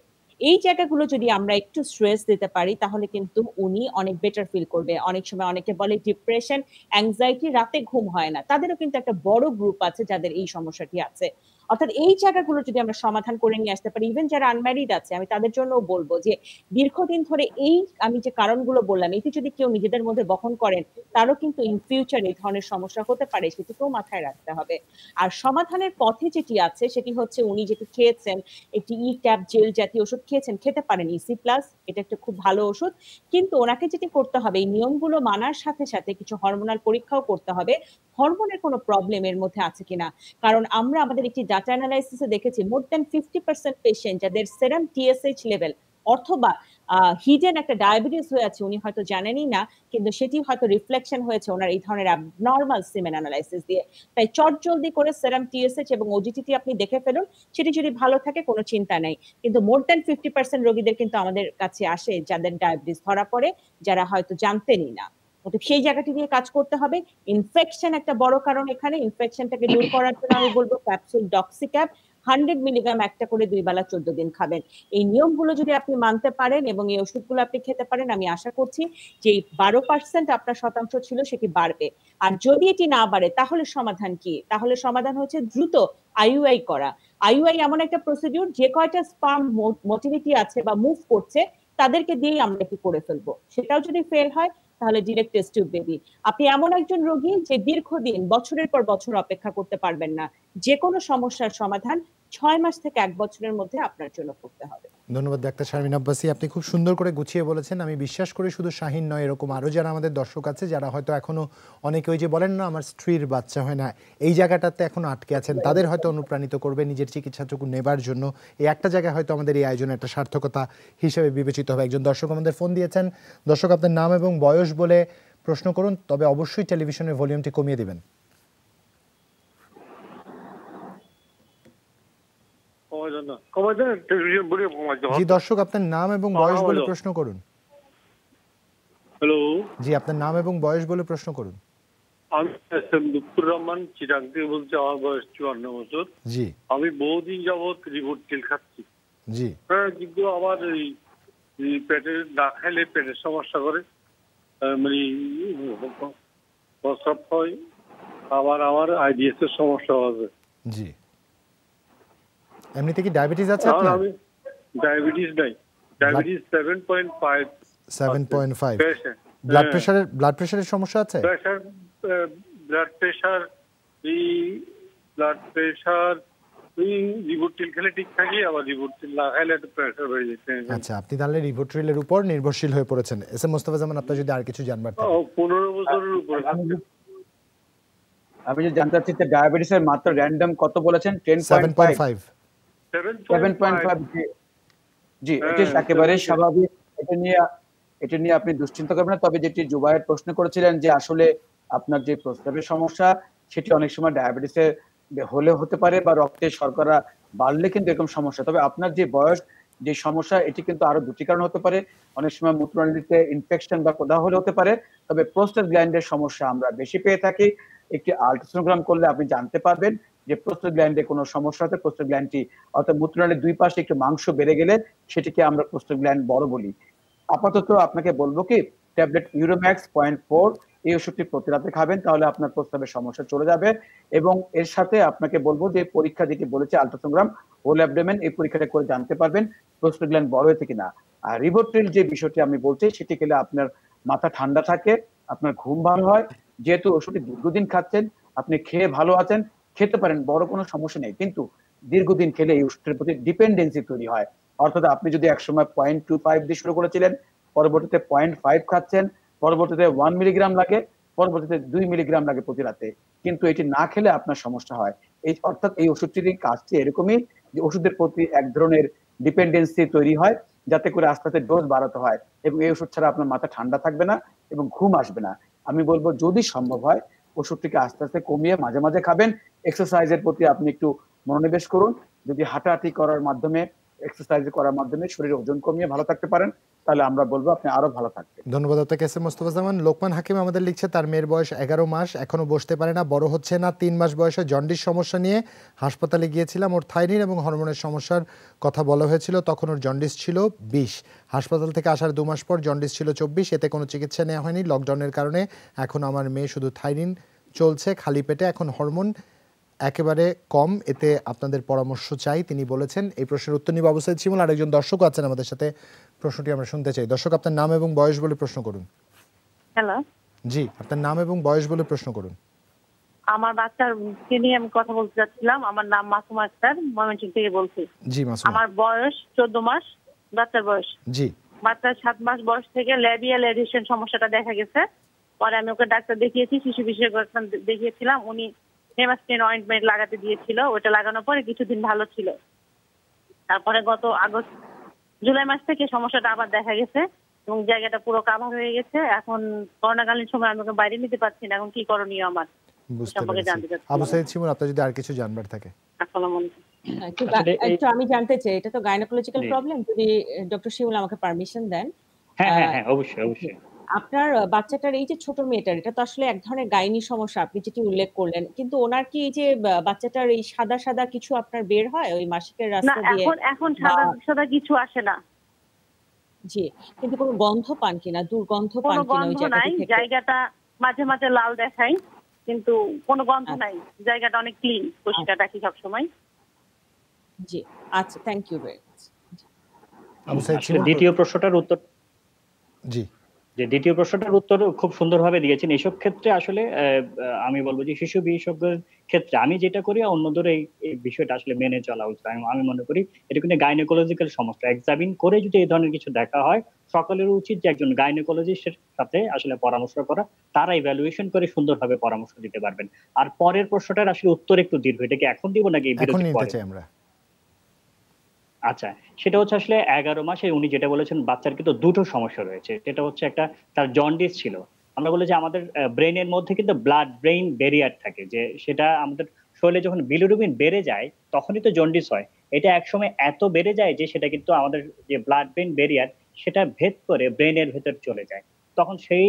এই জায়গাগুলো যদি আমরা একটু স্ট্রেস দিতে পারি, তাহলে কিন্তু উনি অনেক বেটার ফিল করবে। অনেক সময় অনেকে বলে ডিপ্রেশন, অ্যাংজাইটি, রাতে ঘুম হয় না, তাদেরও কিন্তু একটা বড় গ্রুপ আছে যাদের এই সমস্যাটি আছে। অর্থাৎ এই জায়গাগুলো যদি আমরা সমাধান করে নিয়ে আসতে পারি, ইভেন যারা আনম্যারিড আছে আমি তাদের জন্য বলবো যে দীর্ঘদিন ধরে এই আমি যে কারণগুলো বললাম এটি যদি কেউ নিজেদের মধ্যে বহন করেন তারও কিন্তু ইন ফিউচার এই ধরনের সমস্যা হতে পারে, সেটিকেও মাথায় রাখতে হবে। আর সমাধানের পথে যেটি আছে সেটি হচ্ছে উনি যেটি খেয়েছেন একটি ক্যাপ জেল জাতীয় ওষুধ খেয়েছেন, খেতে পারেন ইসি প্লাস, এটা একটা খুব ভালো ওষুধ, কিন্তু ওনাকে যেটি করতে হবে এই নিয়মগুলো মানার সাথে সাথে কিছু হরমোনাল পরীক্ষাও করতে হবে, হরমোনের কোনো প্রবলেম এর মধ্যে আছে কিনা। কারণ আমরা আমাদের একটি ডাটা অ্যানালাইসিসে দেখেছি মোর দ্যান 50% পেশেন্ট যাদের সেরাম টিএসএইচ লেভেল অথবা হিডেন একটা ডায়াবেটিস হয়ে আছে, উনি হয়তো জানেনই না, কিন্তু সেটি হয়তো রিফ্লেকশন হয়েছে ওনার এই ধরনের অ্যাবনর্মাল সিমেন অ্যানালাইসিস দিয়ে। তাই চটজলদি করে সেরাম টিএসএইচ এবং ওজিটিটি আপনি দেখে ফেলুন, সেটি যদি ভালো থাকে কোনো চিন্তা নেই। কিন্তু মোর দ্যান 50% রোগীদের কিন্তু আমাদের কাছে আসে যাদের ডায়াবেটিস ধরা পড়ে, যারা হয়তো জানতেনই না। সেই জায়গাটি নিয়ে কাজ করতে হবে। ইনফেকশন একটা বড় কারণ, এখানে ইনফেকশনটাকে দূর করার জন্য আমি বলবো ক্যাপসুল ডক্সিক্যাপ 100 মিলিগ্রাম একটা করে 2 বেলা 14 দিন খাবেন। এই নিয়মগুলো যদি আপনি মানতে পারেন এবং এই ওষুধগুলো আপনি খেতে পারেন, আমি আশা করছি যে 12% আপনার শতাংশ ছিল সেটি বাড়বে। আর যদি এটি না বাড়ে তাহলে সমাধান কি? তাহলে সমাধান হচ্ছে দ্রুত আইইউআই করা। আইইউআই এমন একটা প্রসিডিউর যে কয়টা স্পার্ম মোটিলিটি আছে বা মুভ করছে তাদেরকে দিয়েই আমরা এটি করে ফেলবো। সেটাও যদি ফেল হয় তাহলে ডিরেক্ট টেস্ট টিউব বেবি। আপনি এমন একজন রোগী যে দীর্ঘদিন বছরের পর বছর অপেক্ষা করতে পারবেন না, যে কোনো সমস্যার সমাধান 6 মাস থেকে 1 বছরের মধ্যে আপনার জন্য করতে হবে। ধন্যবাদ ডাক্তার শারমিন আব্বাসী, আপনি খুব সুন্দর করে গুছিয়ে বলেছেন। আমি বিশ্বাস করি শুধু শাহিন নয়, এরকম আরও যারা আমাদের দর্শক আছে যারা হয়তো এখনো অনেকে ওই যে বলেন না আমার স্ত্রীর বাচ্চা হয় না, এই জায়গাটাতে এখনো আটকে আছেন, তাদের হয়তো অনুপ্রাণিত করবে নিজের চিকিৎসাটুকু নেবার জন্য। এই একটা জায়গায় হয়তো আমাদের এই আয়োজনে একটা সার্থকতা হিসেবে বিবেচিত হবে। একজন দর্শক আমাদের ফোন দিয়েছেন। দর্শক, আপনার নাম এবং বয়স বলে প্রশ্ন করুন, তবে অবশ্যই টেলিভিশনের ভলিউমটি কমিয়ে দিবেন। জি দর্শক, আপনার নাম এবং বয়স বলে প্রশ্ন করুন। হ্যালো জি, আপনার নাম এবং বয়স বলে প্রশ্ন করুন। আমি লুৎফুর রহমান চিটাং থেকে বলছি, আমার বয়স 54 বছর। জি, আমি বহুদিন যাবৎ রিভোট্রিল খাচ্ছি। জি, হ্যাঁ, কিন্তু আমার এই পেটের না খাইলে পেটের সমস্যা করে, মানে প্রস্রাব হয়, আবার আমার আইডিএস এর সমস্যা হবে। জি, এমনিতে কি ডায়াবেটিস আছে আপনার? আমি ডায়াবেটিস নাই, ডায়াবেটিস 7.5 7.5। প্রেশার, ব্লাড প্রেশারের সমস্যা আছে? ব্লাড প্রেশার রিভোট্রিল খেলে ঠিক থাকি, আবার রিভোট্রিল না খাইলে একটু প্রেশার বেড়ে যাচ্ছে। আচ্ছা, আপনি তাহলে রিভোট্রিলের উপর নির্ভরশীল হয়ে পড়েছেন। এস এম মোস্তফা জামান, আপনার যদি আর কিছু জানবার থাকে। 15 বছরের উপরে। আমি যে জানতে চাচ্ছি যে ডায়াবেটিসের মাত্রা র্যান্ডম কত বলেছেন? 7.5। 7.5। জি, এটি একেবারে স্বাভাবিক। এটা নিয়ে আপনি দুশ্চিন্তা করবেন না। তবে যেটি জুবায়ের প্রশ্ন করেছিলেন যে আসলে আপনার যে প্রস্রাবের সমস্যা সেটি অনেক সময় ডায়াবেটিসের হলে হতে পারে বা রক্তে শর্করা বাড়লে কিন্তু এরকম সমস্যা। তবে আপনার যে বয়স, যে সমস্যা, এটি কিন্তু আরো দুটি কারণ হতে পারে। অনেক সময় মূত্রনালীতে ইনফেকশন বা কোদাহ হলে হতে পারে। তবে প্রস্টেট গ্ল্যান্ডের সমস্যা আমরা বেশি পেয়ে থাকি। একটি আল্ট্রাসোনোগ্রাম করলে আপনি জানতে পারবেন যে প্রস্টেট গ্ল্যান্ডে কোনো সমস্যা হতে, প্রস্টেট গ্ল্যান্ডটি অর্থাৎ মূত্রনালীর দুই পাশে একটু মাংস বেড়ে গেলে সেটিকে আমরা প্রস্টেট গ্ল্যান্ড বড় বলি। আপাতত আপনাকে বলবো কি ট্যাবলেট ইউরোম্যাক্স 0.4 এই ওষুধটি প্রতি রাতে খাবেন, তাহলে আপনার প্রস্রাবের সমস্যা চলে যাবে। এবং এর সাথে আপনাকে বলবো যে পরীক্ষা যেটি বলেছে আল্ট্রাসোনোগ্রাম হোল অ্যাবডোমেন, এই পরীক্ষাটা করে জানতে পারবেন প্রস্টেট গ্ল্যান্ড বড় হয়েছে কিনা। আর রিভোট্রিল যে বিষয়টি আমি বলছি সেটি খেলে আপনার মাথা ঠান্ডা থাকে, আপনার ঘুম ভালো হয়। যেহেতু ওষুধটি দীর্ঘদিন খাচ্ছেন, আপনি খেয়ে ভালো আছেন, খেতে পারেন, বড় কোনো সমস্যা নেই। কিন্তু দীর্ঘদিন খেলে এই ওষুধের প্রতি ডিপেন্ডেন্সি তৈরি হয়। অর্থাৎ আপনি যদি একসময় 0.25 দিয়ে শুরু করেছিলেন, পরবর্তীতে 0.5 খাচ্ছেন, পরবর্তীতে 1 মিলিগ্রাম লাগে, পরবর্তীতে 2 মিলিগ্রাম লাগে প্রতি রাতে, কিন্তু এটি না খেলে আপনার সমস্যা হয়। এই অর্থাৎ এই ওষুধটির কাজটি এরকমই যে ওষুধের প্রতি এক ধরনের ডিপেন্ডেন্সি তৈরি হয়, যাতে করে আস্তে আস্তে ডোজ বাড়াতে হয়। এবং এই ওষুধ ছাড়া আপনার মাথা ঠান্ডা থাকবে না এবং ঘুম আসবে না। আমি বলবো যদি সম্ভব হয় ওষুধটিকে আস্তে আস্তে কমিয়ে মাঝে মাঝে খাবেন। এক্সারসাইজের প্রতি আপনি একটু মনোনিবেশ করুন। যদি হাঁটাহাঁটি করার মাধ্যমে, এক্সারসাইজ করার মাধ্যমে শরীরের ওজন কমিয়ে ভালো থাকতে পারেন, তাহলে আমরা বলবো আপনি আরো ভালো থাকবেন। ধন্যবাদ আপনাকে এস এম মোস্তফা জামান। লোকমান হাকিম আমাদের লিখছে, তার মেয়ের বয়স 11 মাস, এখনো বসতে পারে না, বড় হচ্ছে না। 3 মাস বয়সে জন্ডিস সমস্যা নিয়ে হাসপাতালে গিয়েছিলাম। ওর থাইরয়েড এবং হরমোনের সমস্যার কথা বলা হয়েছিল, তখন ওর জন্ডিস ছিল 20। হাসপাতাল থেকে আসার 2 মাস পর জন্ডিস ছিল 24। এতে কোনো চিকিৎসা নেওয়া হয়নি লকডাউনের কারণে। এখন আমার মেয়ে শুধু থাইরয়েড চলছে খালি পেটে, এখন হরমোন একেবারে কম, এতে আপনাদের পরামর্শ চাই তিনি বলেছেন। এই প্রশ্নের উত্তর নিব আবু সাইদ শিমুল। আরেকজন দর্শক আছেন আমাদের সাথে, প্রশ্নটি আমরা শুনতে চাই। দর্শক, আপনার নাম এবং বয়স বলে প্রশ্ন করুন। হ্যালো, জি, আপনার নাম এবং বয়স বলে প্রশ্ন করুন। আমার বাচ্চাকে নিয়ে আমি কথা বলতে চাচ্ছিলাম। আমার নাম মাসুমা আক্তার, ময়মনসিংহ থেকে বলছি। জি মাসুমা। আমার বয়স 14 মাস, বাচ্চার বয়স। জি। বাচ্চার 7 মাস বয়স থেকে ল্যাবিয়াল এডিশন সমস্যাটা দেখা গেছে। পরে আমি ওকে ডাক্তার দেখিয়েছি, শিশু বিশেষজ্ঞ দেখিয়েছিলাম। উনি হেমাস্টিন অয়েন্টমেন্ট লাগাতে দিয়েছিল। ওটা লাগানোর পরে কিছুদিন ভালো ছিল। তারপরে গত জুলাই মাস থেকে সমস্যাটা আবার দেখা গেছে এবং জায়গাটা পুরো কাভার হয়ে গেছে। এখন করোনাকালীন সময় আমি ওকে বাইরে নিতে পারছি না। এখন কি করণীয় আমার? বুঝতে পেরেছি। আবু সাইদ শিমুল, আপনার যদি আর কিছু জানবার থাকে। আসসালামু আলাইকুম। একটু আমি জানতে চাই, এটা তো গাইনোকোলজিক্যাল প্রবলেম, যদি ডক্টর শিমুল আমাকে পারমিশন দেন। হ্যাঁ, অবশ্যই। আপনার বাচ্চাটার এই যে ছোট মেয়েটার, এটা তো আসলে এক ধরনের গাইনি সমস্যা আপনি যেটি উল্লেখ করলেন, কিন্তু ওনার কি এই যে বাচ্চাটার এই সাদা সাদা কিছু আপনার বের হয় ওই মাসিকের রাস্তা দিয়ে? এখন সাদা কিছু আসে না। জি, কিন্তু কোনো গন্ধ পান কিনা? দুর্গন্ধ পান কিনা ওই জায়গা থেকে? জায়গাটা মাঝে মাঝে লাল দেখায়, কিন্তু কোনো গন্ধ নাই। জায়গাটা অনেক ক্লিন, পরিষ্কার রাখি সব সময়। জি, আচ্ছা, thank you very much. Abu Saeed Shimul, দ্বিতীয় প্রশ্নটার উত্তর। জি, যে দ্বিতীয় প্রশ্নটার উত্তর খুব সুন্দরভাবে দিয়েছেন। এসব ক্ষেত্রে আসলে আমি বলবো যে শিশু বিশেষজ্ঞের ক্ষেত্রে আমি যেটা করি, অন্যদের এই বিষয়টা আসলে মেনে চলা উচিত। আমি মনে করি এটা কিন্তু গাইনোকোলজিক্যাল সমস্যা। এক্সামিন করে যদি এই ধরনের কিছু দেখা হয়, সকলের উচিত যে একজন গাইনোকোলজিস্টের সাথে আসলে পরামর্শ করা। তারা ইভ্যালুয়েশন করে সুন্দরভাবে পরামর্শ দিতে পারবেন। আর পরের প্রশ্নটার আসলে উত্তর একটু দীর্ঘ, এটা কি এখন দিব নাকি বিরতির পরে? আমরা আচ্ছা, সেটা হচ্ছে আসলে 11 মাসে উনি যেটা বলেছেন, বাচ্চার কিন্তু দুটো সমস্যা রয়েছে। সেটা হচ্ছে একটা, তার জন্ডিস ছিল। আমরা বলি যে আমাদের ব্রেনের মধ্যে কিন্তু ব্লাড ব্রেইন ব্যারিয়ার থাকে, যে সেটা আমাদের শরীরে যখন বিলিরুবিন বেড়ে যায় তখনই তো জন্ডিস হয়। এটা একসময় এত বেড়ে যায় যে সেটা কিন্তু আমাদের যে ব্লাড ব্রেইন ব্যারিয়ার সেটা ভেদ করে ব্রেনের ভেতর চলে যায়। তখন সেই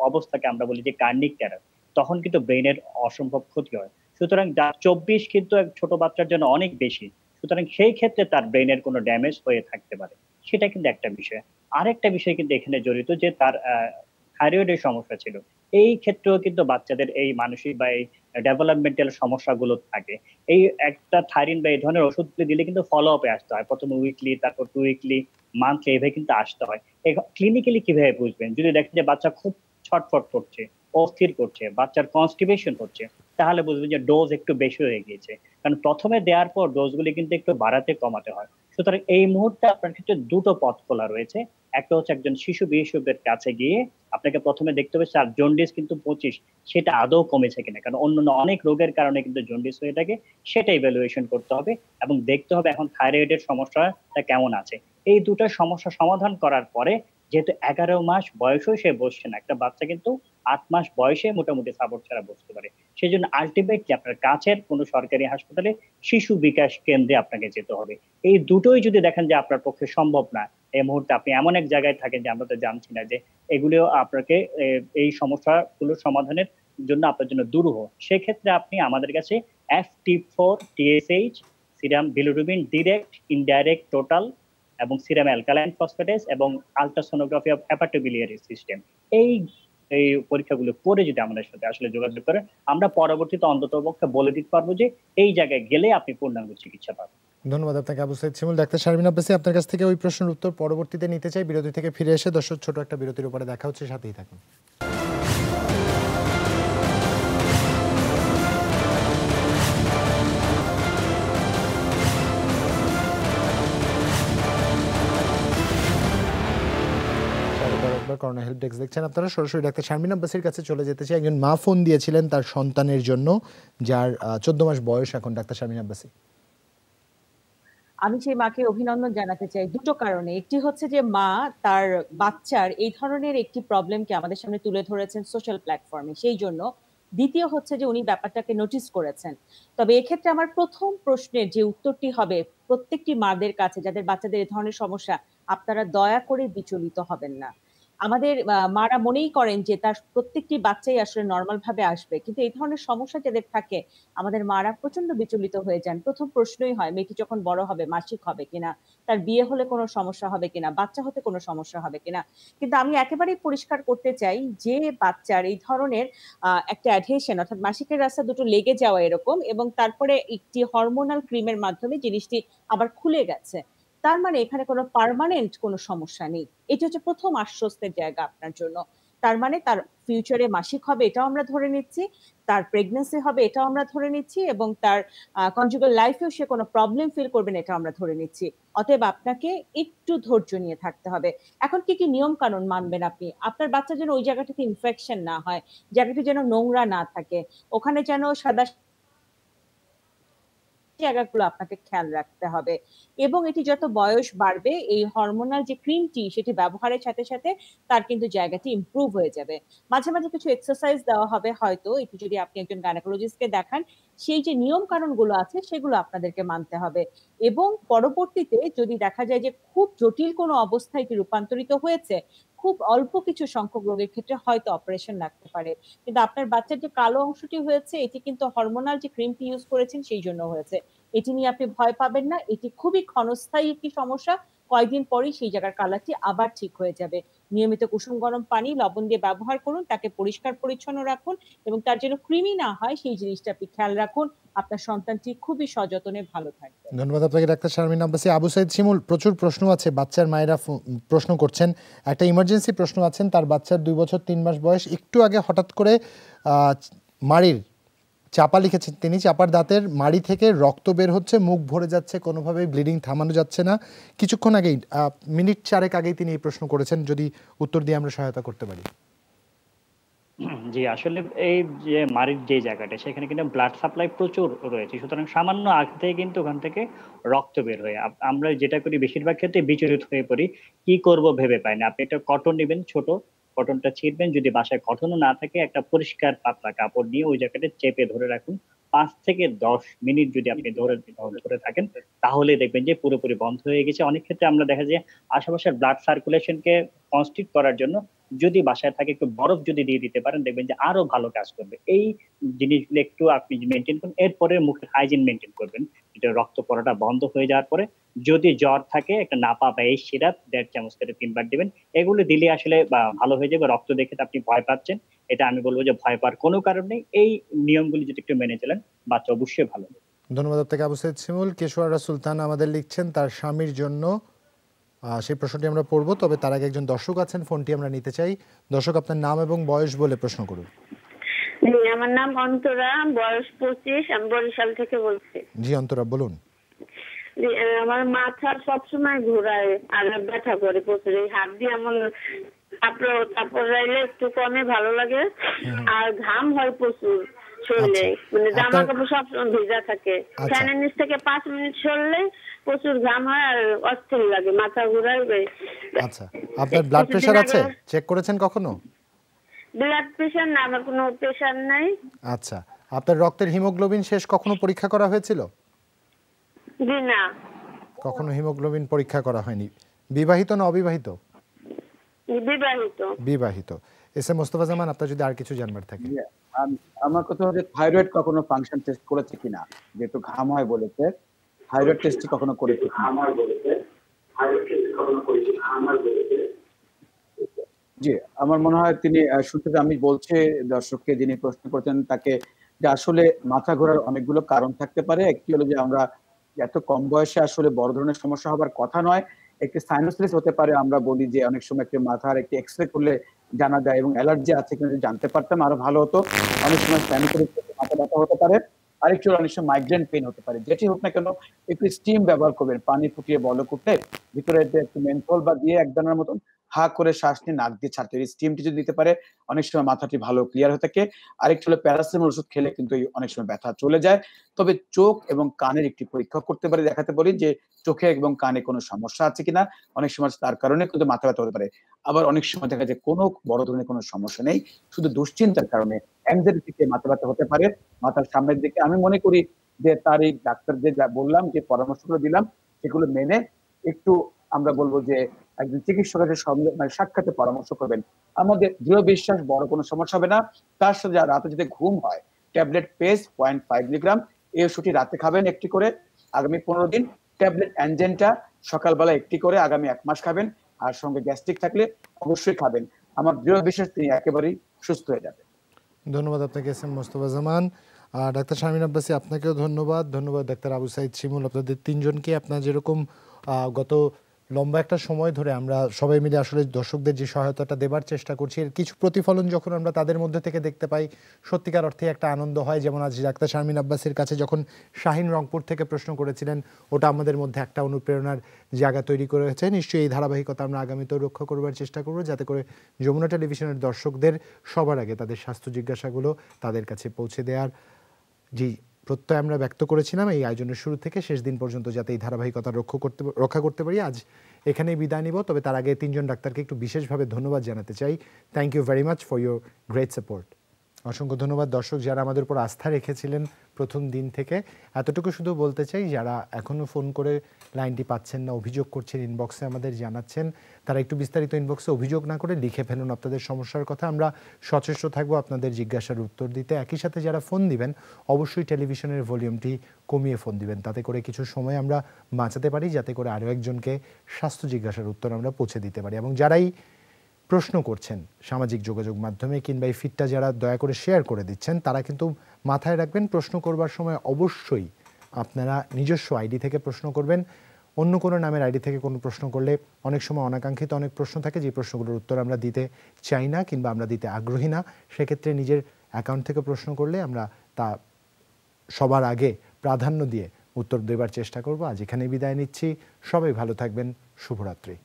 অবস্থাকে আমরা বলি যে কার্নিক টেরর। তখন কিন্তু ব্রেনের অসম্ভব ক্ষতি হয়। সুতরাং 24 কিন্তু এক ছোট বাচ্চার জন্য অনেক বেশি। সুতরাং সেই ক্ষেত্রে তার ব্রেনের কোনো ড্যামেজ হয়ে থাকতে পারে, সেটা কিন্তু একটা বিষয়। আরেকটা বিষয় কিন্তু এখানে জড়িত, যে তার থাইরয়েডের সমস্যা ছিল। এই ক্ষেত্রেও কিন্তু বাচ্চাদের এই মানসিক বা এই ডেভেলপমেন্টাল সমস্যাগুলো থাকে। এই একটা থাইরিন বা এই ধরনের ওষুধগুলি দিলে কিন্তু ফলো আপে আসতে হয়। প্রথমে উইকলি, তারপর 2 উইকলি, মান্থলি, এভাবে কিন্তু আসতে হয়। ক্লিনিক্যালি কিভাবে বুঝবেন? যদি দেখেন যে বাচ্চা খুব ছটফট করছে, অস্থির করছে, বাচ্চার কনস্টিপেশন হচ্ছে, তাহলে বুঝবেন যে ডোজ একটু বেশি হয়ে গিয়েছে। কারণ প্রথমে দেওয়ার পর ডোজগুলি কিন্তু একটু বাড়াতে কমাতে হয়। সুতরাং এই মুহূর্তে আপনার ক্ষেত্রে দুটো পথ খোলা রয়েছে। একটা হচ্ছে একজন শিশু বিশেষজ্ঞের কাছে গিয়ে আপনাকে প্রথমে দেখতে হবে তার জন্ডিস কিন্তু 25, সেটা আদৌ কমেছে কিনা। কারণ অন্যান্য অনেক রোগের কারণে কিন্তু জন্ডিস হয়ে থাকে, সেটা ইভ্যালুয়েশন করতে হবে এবং দেখতে হবে এখন থাইরয়েডের সমস্যাটা কেমন আছে। এই দুটো সমস্যা সমাধান করার পরে, যেহেতু 11 মাস বয়সেও সে বসছে না, একটা বাচ্চা কিন্তু 8 মাস বয়সে মোটামুটি সাপোর্ট ছাড়া বসতে পারে। সেই জন্য আলটিমেটলি আপনার কাছের কোনো সরকারি হাসপাতালে শিশু বিকাশ কেন্দ্রে আপনাকে যেতে হবে। এই দুটোই যদি দেখেন যে আপনার পক্ষে সম্ভব না, এই মুহূর্তে আপনি এমন এক জায়গায় থাকেন যে আমরা তো জানছি না যে এগুলো আপনাকে এই সমস্যাগুলো সমাধানের জন্য আপনার জন্য দুরূহ, সেক্ষেত্রে আপনি আমাদের কাছে FT4 TSH, serum bilirubin direct, indirect, total এবং সিরাম অ্যালকালাইন ফসফেটেস এবং আলট্রাসোনোগ্রাফি অফ হেপাটোবিলিয়ারি সিস্টেম, এই পরীক্ষাগুলো করে যদি আমাদের সাথে আসলে যোগাযোগ করেন, আমরা পরবর্তীতে অন্ততপক্ষে বলে দিতে পারবো যে এই জায়গায় গেলে আপনি পূর্ণাঙ্গ চিকিৎসা পাবেন। ধন্যবাদ আপনাকে আবু সাইদ শিমুল। ডাক্তার শারমিন আব্বাসী, আপনার কাছ থেকে ওই প্রশ্নের উত্তর পরবর্তীতে নিতে চাই। বিরতি থেকে ফিরে এসে দর্শক ছোট একটা বিরতির উপরে দেখা হচ্ছে, সাথেই থাকুন। করোনা হেল্প ডেস্ক দেখছেন আপনারা। সরাসরি ডাক্তার শারমিন আব্বাসীর কাছে চলে যেতে চাই। একজন মা ফোন দিয়েছিলেন তার সন্তানের জন্য, যার 14 মাস বয়স এখন। ডাক্তার শারমিন আব্বাসী, আমি সেই মাকে অভিনন্দন জানাতে চাই দুটো কারণে। একটি হচ্ছে যে মা তার বাচ্চার এই ধরনের একটি প্রবলেমকে আমাদের সামনে তুলে ধরেছেন সোশ্যাল প্ল্যাটফর্মে, সেই জন্য। দ্বিতীয় হচ্ছে যে উনি ব্যাপারটাকে নোটিস করেছেন। তবে এক্ষেত্রে আমার প্রথম প্রশ্নের যে উত্তরটি হবে, প্রত্যেকটি মাদের কাছে যাদের বাচ্চাদের এই ধরনের সমস্যা, আপনারা দয়া করে বিচলিত হবেন না। আমাদের মারা মনেই করেন যে তার প্রত্যেকটি বাচ্চাই আসলে নরমাল ভাবে আসবে, কিন্তু এই ধরনের সমস্যা যাদের থাকে আমাদের মারা প্রচন্ড বিচলিত হয়ে যান। প্রথম প্রশ্নই হয় মেয়েটি যখন বড় হবে মাসিক হবে কিনা, তার বিয়ে হলে কোনো সমস্যা হবে কিনা, বাচ্চা হতে কোনো সমস্যা হবে কিনা। কিন্তু আমি একেবারেই পরিষ্কার করতে চাই যে বাচ্চার এই ধরনের একটা অ্যাডহেশন অর্থাৎ মাসিকের রাস্তা দুটো লেগে যাওয়া এরকম, এবং তারপরে একটি হরমোনাল ক্রিমের মাধ্যমে জিনিসটি আবার খুলে গেছে, তার মানে এখানে কোনো পার্মানেন্ট কোনো সমস্যা নেই। এটা হচ্ছে প্রথম আশ্বস্তের জায়গা আপনার জন্য। তার মানে তার ফিউচারে মাসিক হবে এটাও আমরা ধরে নিচ্ছি, তার প্রেগন্যান্সি হবে এটাও আমরা ধরে নিচ্ছি, এবং তার কনজুগাল লাইফেও সে কোনো প্রবলেম ফিল করবে না এটা আমরা ধরে নিচ্ছি। অতএব আপনাকে একটু ধৈর্য নিয়ে থাকতে হবে। এখন কি কি নিয়ম কানুন মানবেন আপনি? আপনার বাচ্চা যেন ওই জায়গাটাতে ইনফেকশন না হয়, জায়গাটি যেন নোংরা না থাকে, ওখানে যেন সাদা জায়গাগুলো আপনাকে খেয়াল রাখতে হবে। এবং এটি যত বয়স বাড়বে এই হরমোনাল যে ক্রিমটি সেটি ব্যবহারের সাথে সাথে তার কিন্তু জায়গাটি ইমপ্রুভ হয়ে যাবে। মাঝে মাঝে কিছু এক্সারসাইজ দেওয়া হবে হয়তো, এটি যদি আপনি একজন গাইনোকোলজিস্টকে দেখান, সেই যে নিয়ম কানুন গুলো আছে সেগুলো আপনাদেরকে মানতে হবে। এবং পরবর্তীতে যদি দেখা যায় যে খুব জটিল কোনো অবস্থায় এটি রূপান্তরিত হয়েছে, খুব অল্প কিছু সংখ্যক রোগের ক্ষেত্রে হয়তো অপারেশন লাগতে পারে। কিন্তু আপনার বাচ্চার যে কালো অংশটি হয়েছে এটি কিন্তু হরমোনাল যে ক্রিমটি ইউজ করেছেন সেই জন্য হয়েছে। এটি নিয়ে আপনি ভয় পাবেন না, এটি খুবই ক্ষণস্থায়ী একটি সমস্যা। কয়েকদিন পরেই সেই জায়গার কালারটি আবার ঠিক হয়ে যাবে। নিয়মিত কুসুম গরম পানি লবণ দিয়ে ব্যবহার করুন, তাকে পরিষ্কার পরিচ্ছন্ন রাখুন, এবং তার যেন কৃমি না হয় সেই জিনিসটা আপনি খেয়াল রাখুন। আপনার সন্তানটি খুবই সযতনে ভালো থাকবে। ধন্যবাদ আপনাকে ডাক্তার শারমিন আব্বাসী। আবু সাইদ শিমুল, প্রচুর প্রশ্ন আছে, বাচ্চার মায়েরা প্রশ্ন করছেন। একটা ইমার্জেন্সি প্রশ্ন আছেন, তার বাচ্চার 2 বছর 3 মাস বয়স, একটু আগে হঠাৎ করে মাড়ির চাপা লিখেছেন তিনি, চাপার দাঁতের মাড়ি থেকে রক্ত বের হচ্ছে, মুখ ভরে যাচ্ছে, কোনোভাবেই ব্লিডিং থামানো যাচ্ছে না। কিছুক্ষণ আগেই মিনিট 4 আগেই তিনি এই প্রশ্ন করেছেন, যদি উত্তর দিয়ে আমরা সহায়তা করতে পারি। জি, আসলে এই যে মাড়ির যে জায়গাটা সেখানে কিন্তু ব্লাড সাপ্লাই প্রচুর রয়েছে, সুতরাং সামান্য আঘাতে কিন্তু ওখান থেকে রক্ত বের হয়ে আমরা যেটা করি বেশিরভাগ ক্ষেত্রে বিচলিত হয়ে পড়ি, কি করব ভেবে পাই না। আপনি একটা কটন নেবেন, ছোট কটনটা ছিঁড়বেন, যদি বাসায় কটনও না থাকে একটা পরিষ্কার পাতলা কাপড় নিয়ে ওই জায়গাটা চেপে ধরে রাখুন। 5 থেকে 10 মিনিট যদি আপনি ধরে থাকেন তাহলে দেখবেন যে পুরোপুরি বন্ধ হয়ে গেছে। অনেক ক্ষেত্রে আমরা দেখা যায় আশেপাশের ব্লাড সার্কুলেশনকে কনস্ট্রিক্ট করার জন্য যদি বাসায় থাকে একটু বরফ যদি দিয়ে দিতে পারেন দেখবেন যে আরো ভালো কাজ করবে। এই জিনিসগুলো একটু আপনি মেনটেন করুন, এরপরে মুখের হাইজিন মেনটেন করবেন। এটা রক্ত পড়াটা বন্ধ হয়ে যাওয়ার পরে যদি জ্বর থাকে একটা নাপা বা এই সিরাপ 1.5 চামচ করে 3 বার দিবেন। এগুলো দিলে আসলে ভালো হয়ে যাবে। রক্ত দেখে আপনি ভয় পাচ্ছেন, এটা আমি বলবো যে ভয় পাওয়ার কোনো কারণ নেই। এই নিয়মগুলি যদি একটু মেনে চলেন বাচ্চা অবশ্যই ভালো হবে। ধন্যবাদ আপনাকে আবু সাইদ শিমুল। কেশোয়ারা সুলতান আমাদের লিখছেন তার স্বামীর জন্য, সেই প্রশ্নটি আমরা পড়ব, তবে তার আগে একজন দর্শক আছেন, ফোনটি আমরা নিতে চাই। দর্শক, আপনার নাম এবং বয়স বলে প্রশ্ন করুন। আমার নাম অন্তরা, বয়স 25, আমি বরিশাল থেকে বলছি। জি অন্তরা, বলুন। আমার মাথা সবসময় ঘোরায় আর ব্যথা করে প্রচুর, এই হাত দিয়ে এমন কাপড় রাইলে একটু কমে ভালো লাগে, আর ঘাম হয় প্রচুর শরীরে, মানে জামা কাপড় সবসময় ভেজা থাকে। ফ্যানের নিচ থেকে 5 মিনিট সরলে প্রচুর ঘাম হয় আর অস্থির লাগে, মাথা ঘুরাইবে। আচ্ছা, আপনার ব্লাড প্রেশার আছে? চেক করেছেন কখনো? ব্লাড প্রেশার না, আমার কোনো প্রেশার নাই। আচ্ছা, আপনার রক্তের হিমোগ্লোবিন শেষ কখনো পরীক্ষা করা হয়েছিল? জি না, কখনো হিমোগ্লোবিন পরীক্ষা করা হয়নি। বিবাহিত না অবিবাহিত? বিবাহিত। বিবাহিত। এস এম মোস্তফা জামান, আপনার যদি আর কিছু জানবার থাকে। আমার কথা হচ্ছে থাইরয়েড কখনো ফাংশন টেস্ট করেছে কিনা, যেহেতু ঘাম হয় বলেছে, থাইরয়েড টেস্ট কখনো করেছে কিনা? জি, আমার মনে হয় তিনি শুনতে, আমি বলছি দর্শককে যিনি প্রশ্ন করছেন তাকে, যে আসলে মাথা ঘোরার অনেকগুলো কারণ থাকতে পারে। একটি হলো যে আমরা এত কম বয়সে আসলে বড় ধরনের সমস্যা হবার কথা নয়, একটি সাইনোসাইটিস হতে পারে। আমরা বলি যে অনেক সময় একটি মাথার একটি এক্সরে করলে জানা যায়, এবং অ্যালার্জি আছে কিনা জানতে পারতাম আরো ভালো হতো। অনেক সময় সাইনোসাইটিস মাথা ব্যথা হতে পারে, আরেকটু অনেক সময় মাইগ্রেন পেইন হতে পারে। যেটি হোক না কেন একটু স্টিম ব্যবহার করবেন, পানি ফুটিয়ে বলক উঠলে ভিতরে একটু মেন্থল বা দিয়ে একদানার মতন হা করে শ্বাস নিয়ে নাক দিয়ে ছাড়তে, এই স্টিমটি যদি দিতে পারে অনেক সময় মাথাটি ভালো ক্লিয়ার হয়ে থাকে। আরেকটু হলো প্যারাসিটামল ওষুধ খেলে কিন্তু অনেক সময় ব্যথা চলে যায়। তবে চোখ এবং কানের একটি পরীক্ষা করতে পারে, দেখাতে বলি যে চোখে এবং কানে কোনো সমস্যা আছে কিনা। অনেক সময় তার কারণে কিন্তু মাথা ব্যথা হতে পারে। আবার অনেক সময় দেখা যায় কোনো বড় ধরনের কোনো সমস্যা নেই, শুধু দুশ্চিন্তার কারণে অ্যাংজাইটি থেকে মাথা ব্যথা হতে পারে মাথার সামনের দিকে। আমি মনে করি যে তার এই ডাক্তার যে বললাম, যে পরামর্শগুলো দিলাম সেগুলো মেনে একটু আমরা বলবো যে একজন চিকিৎসকের সঙ্গে সাক্ষাতে পরামর্শ করবেন। আমাদের দৃঢ় বিশ্বাস বড় কোনো সমস্যা হবে না। তার সাথে রাতে যদি ঘুম হয়, ট্যাবলেট পেজ 0.5 মিলিগ্রাম এই ওষুধটি রাতে খাবেন একটি করে আগামী 15 দিন। ট্যাবলেট অ্যানজেনটা সকালবেলা একটি করে আগামী 1 মাস খাবেন। আর সঙ্গে গ্যাস্ট্রিক থাকলে অবশ্যই খাবেন। আমার দৃঢ় বিশ্বাস তিনি একেবারেই সুস্থ হয়ে যাবেন। ধন্যবাদ আপনাকে এস এম মোস্তফা জামান। ডাক্তার শারমিন আব্বাসী আপনাকেও ধন্যবাদ। ধন্যবাদ ডাক্তার আবু সাইদ শিমুল, আপনাদের তিনজনকে। আপনার যেরকম গত লম্বা একটা সময় ধরে আমরা সবাই মিলে আসলে দর্শকদের যে সহায়তাটা দেবার চেষ্টা করছি, এর কিছু প্রতিফলন যখন আমরা তাদের মধ্যে থেকে দেখতে পাই, সত্যিকার অর্থে একটা আনন্দ হয়। যেমন আজ ডাক্তার শারমিন আব্বাসীর কাছে যখন শাহিন রংপুর থেকে প্রশ্ন করেছিলেন, ওটা আমাদের মধ্যে একটা অনুপ্রেরণার জায়গা তৈরি করেছে। নিশ্চয়ই এই ধারাবাহিকতা আমরা আগামীতেও রক্ষা করবার চেষ্টা করব, যাতে করে যমুনা টেলিভিশনের দর্শকদের সবার আগে তাদের স্বাস্থ্য জিজ্ঞাসাগুলো তাদের কাছে পৌঁছে দেওয়ার যে প্রত্যয় আমরা ব্যক্ত করেছিলাম এই আয়োজনের শুরু থেকে শেষ দিন পর্যন্ত, যাতে এই ধারাবাহিকতা রক্ষা করতে পারি। আজ এখানেই বিদায় নিব, তবে তার আগে তিনজন ডাক্তারকে একটু বিশেষভাবে ধন্যবাদ জানাতে চাই। Thank you very much for your great support. অসংখ্য ধন্যবাদ দর্শক যারা আমাদের উপর আস্থা রেখেছিলেন প্রথম দিন থেকে। এতটুকু শুধু বলতে চাই, যারা এখনও ফোন করে লাইনটি পাচ্ছেন না, অভিযোগ করছেন, ইনবক্সে আমাদের জানাচ্ছেন, তারা একটু বিস্তারিত ইনবক্সে অভিযোগ না করে লিখে ফেলুন আপনাদের সমস্যার কথা। আমরা সচেষ্ট থাকবো আপনাদের জিজ্ঞাসার উত্তর দিতে। একই সাথে যারা ফোন দিবেন অবশ্যই টেলিভিশনের ভলিউমটি কমিয়ে ফোন দিবেন, তাতে করে কিছু সময় আমরা বাঁচাতে পারি, যাতে করে আরও একজনকে স্বাস্থ্য জিজ্ঞাসার উত্তর আমরা পৌঁছে দিতে পারি। এবং যারাই প্রশ্ন করছেন সামাজিক যোগাযোগ মাধ্যমে কিংবা এই ফিডটা যারা দয়া করে শেয়ার করে দিচ্ছেন, তারা কিন্তু মাথায় রাখবেন প্রশ্ন করবার সময় অবশ্যই আপনারা নিজস্ব আইডি থেকে প্রশ্ন করবেন। অন্য কোনো নামের আইডি থেকে কোনো প্রশ্ন করলে অনেক সময় অনাকাঙ্ক্ষিত অনেক প্রশ্ন থাকে, যে প্রশ্নগুলোর উত্তর আমরা দিতে চাই না কিংবা আমরা দিতে আগ্রহী না। সেক্ষেত্রে নিজের অ্যাকাউন্ট থেকে প্রশ্ন করলে আমরা তা সবার আগে প্রাধান্য দিয়ে উত্তর দেবার চেষ্টা করব। আজ এখানে বিদায় নিচ্ছি। সবাই ভালো থাকবেন। শুভরাত্রি।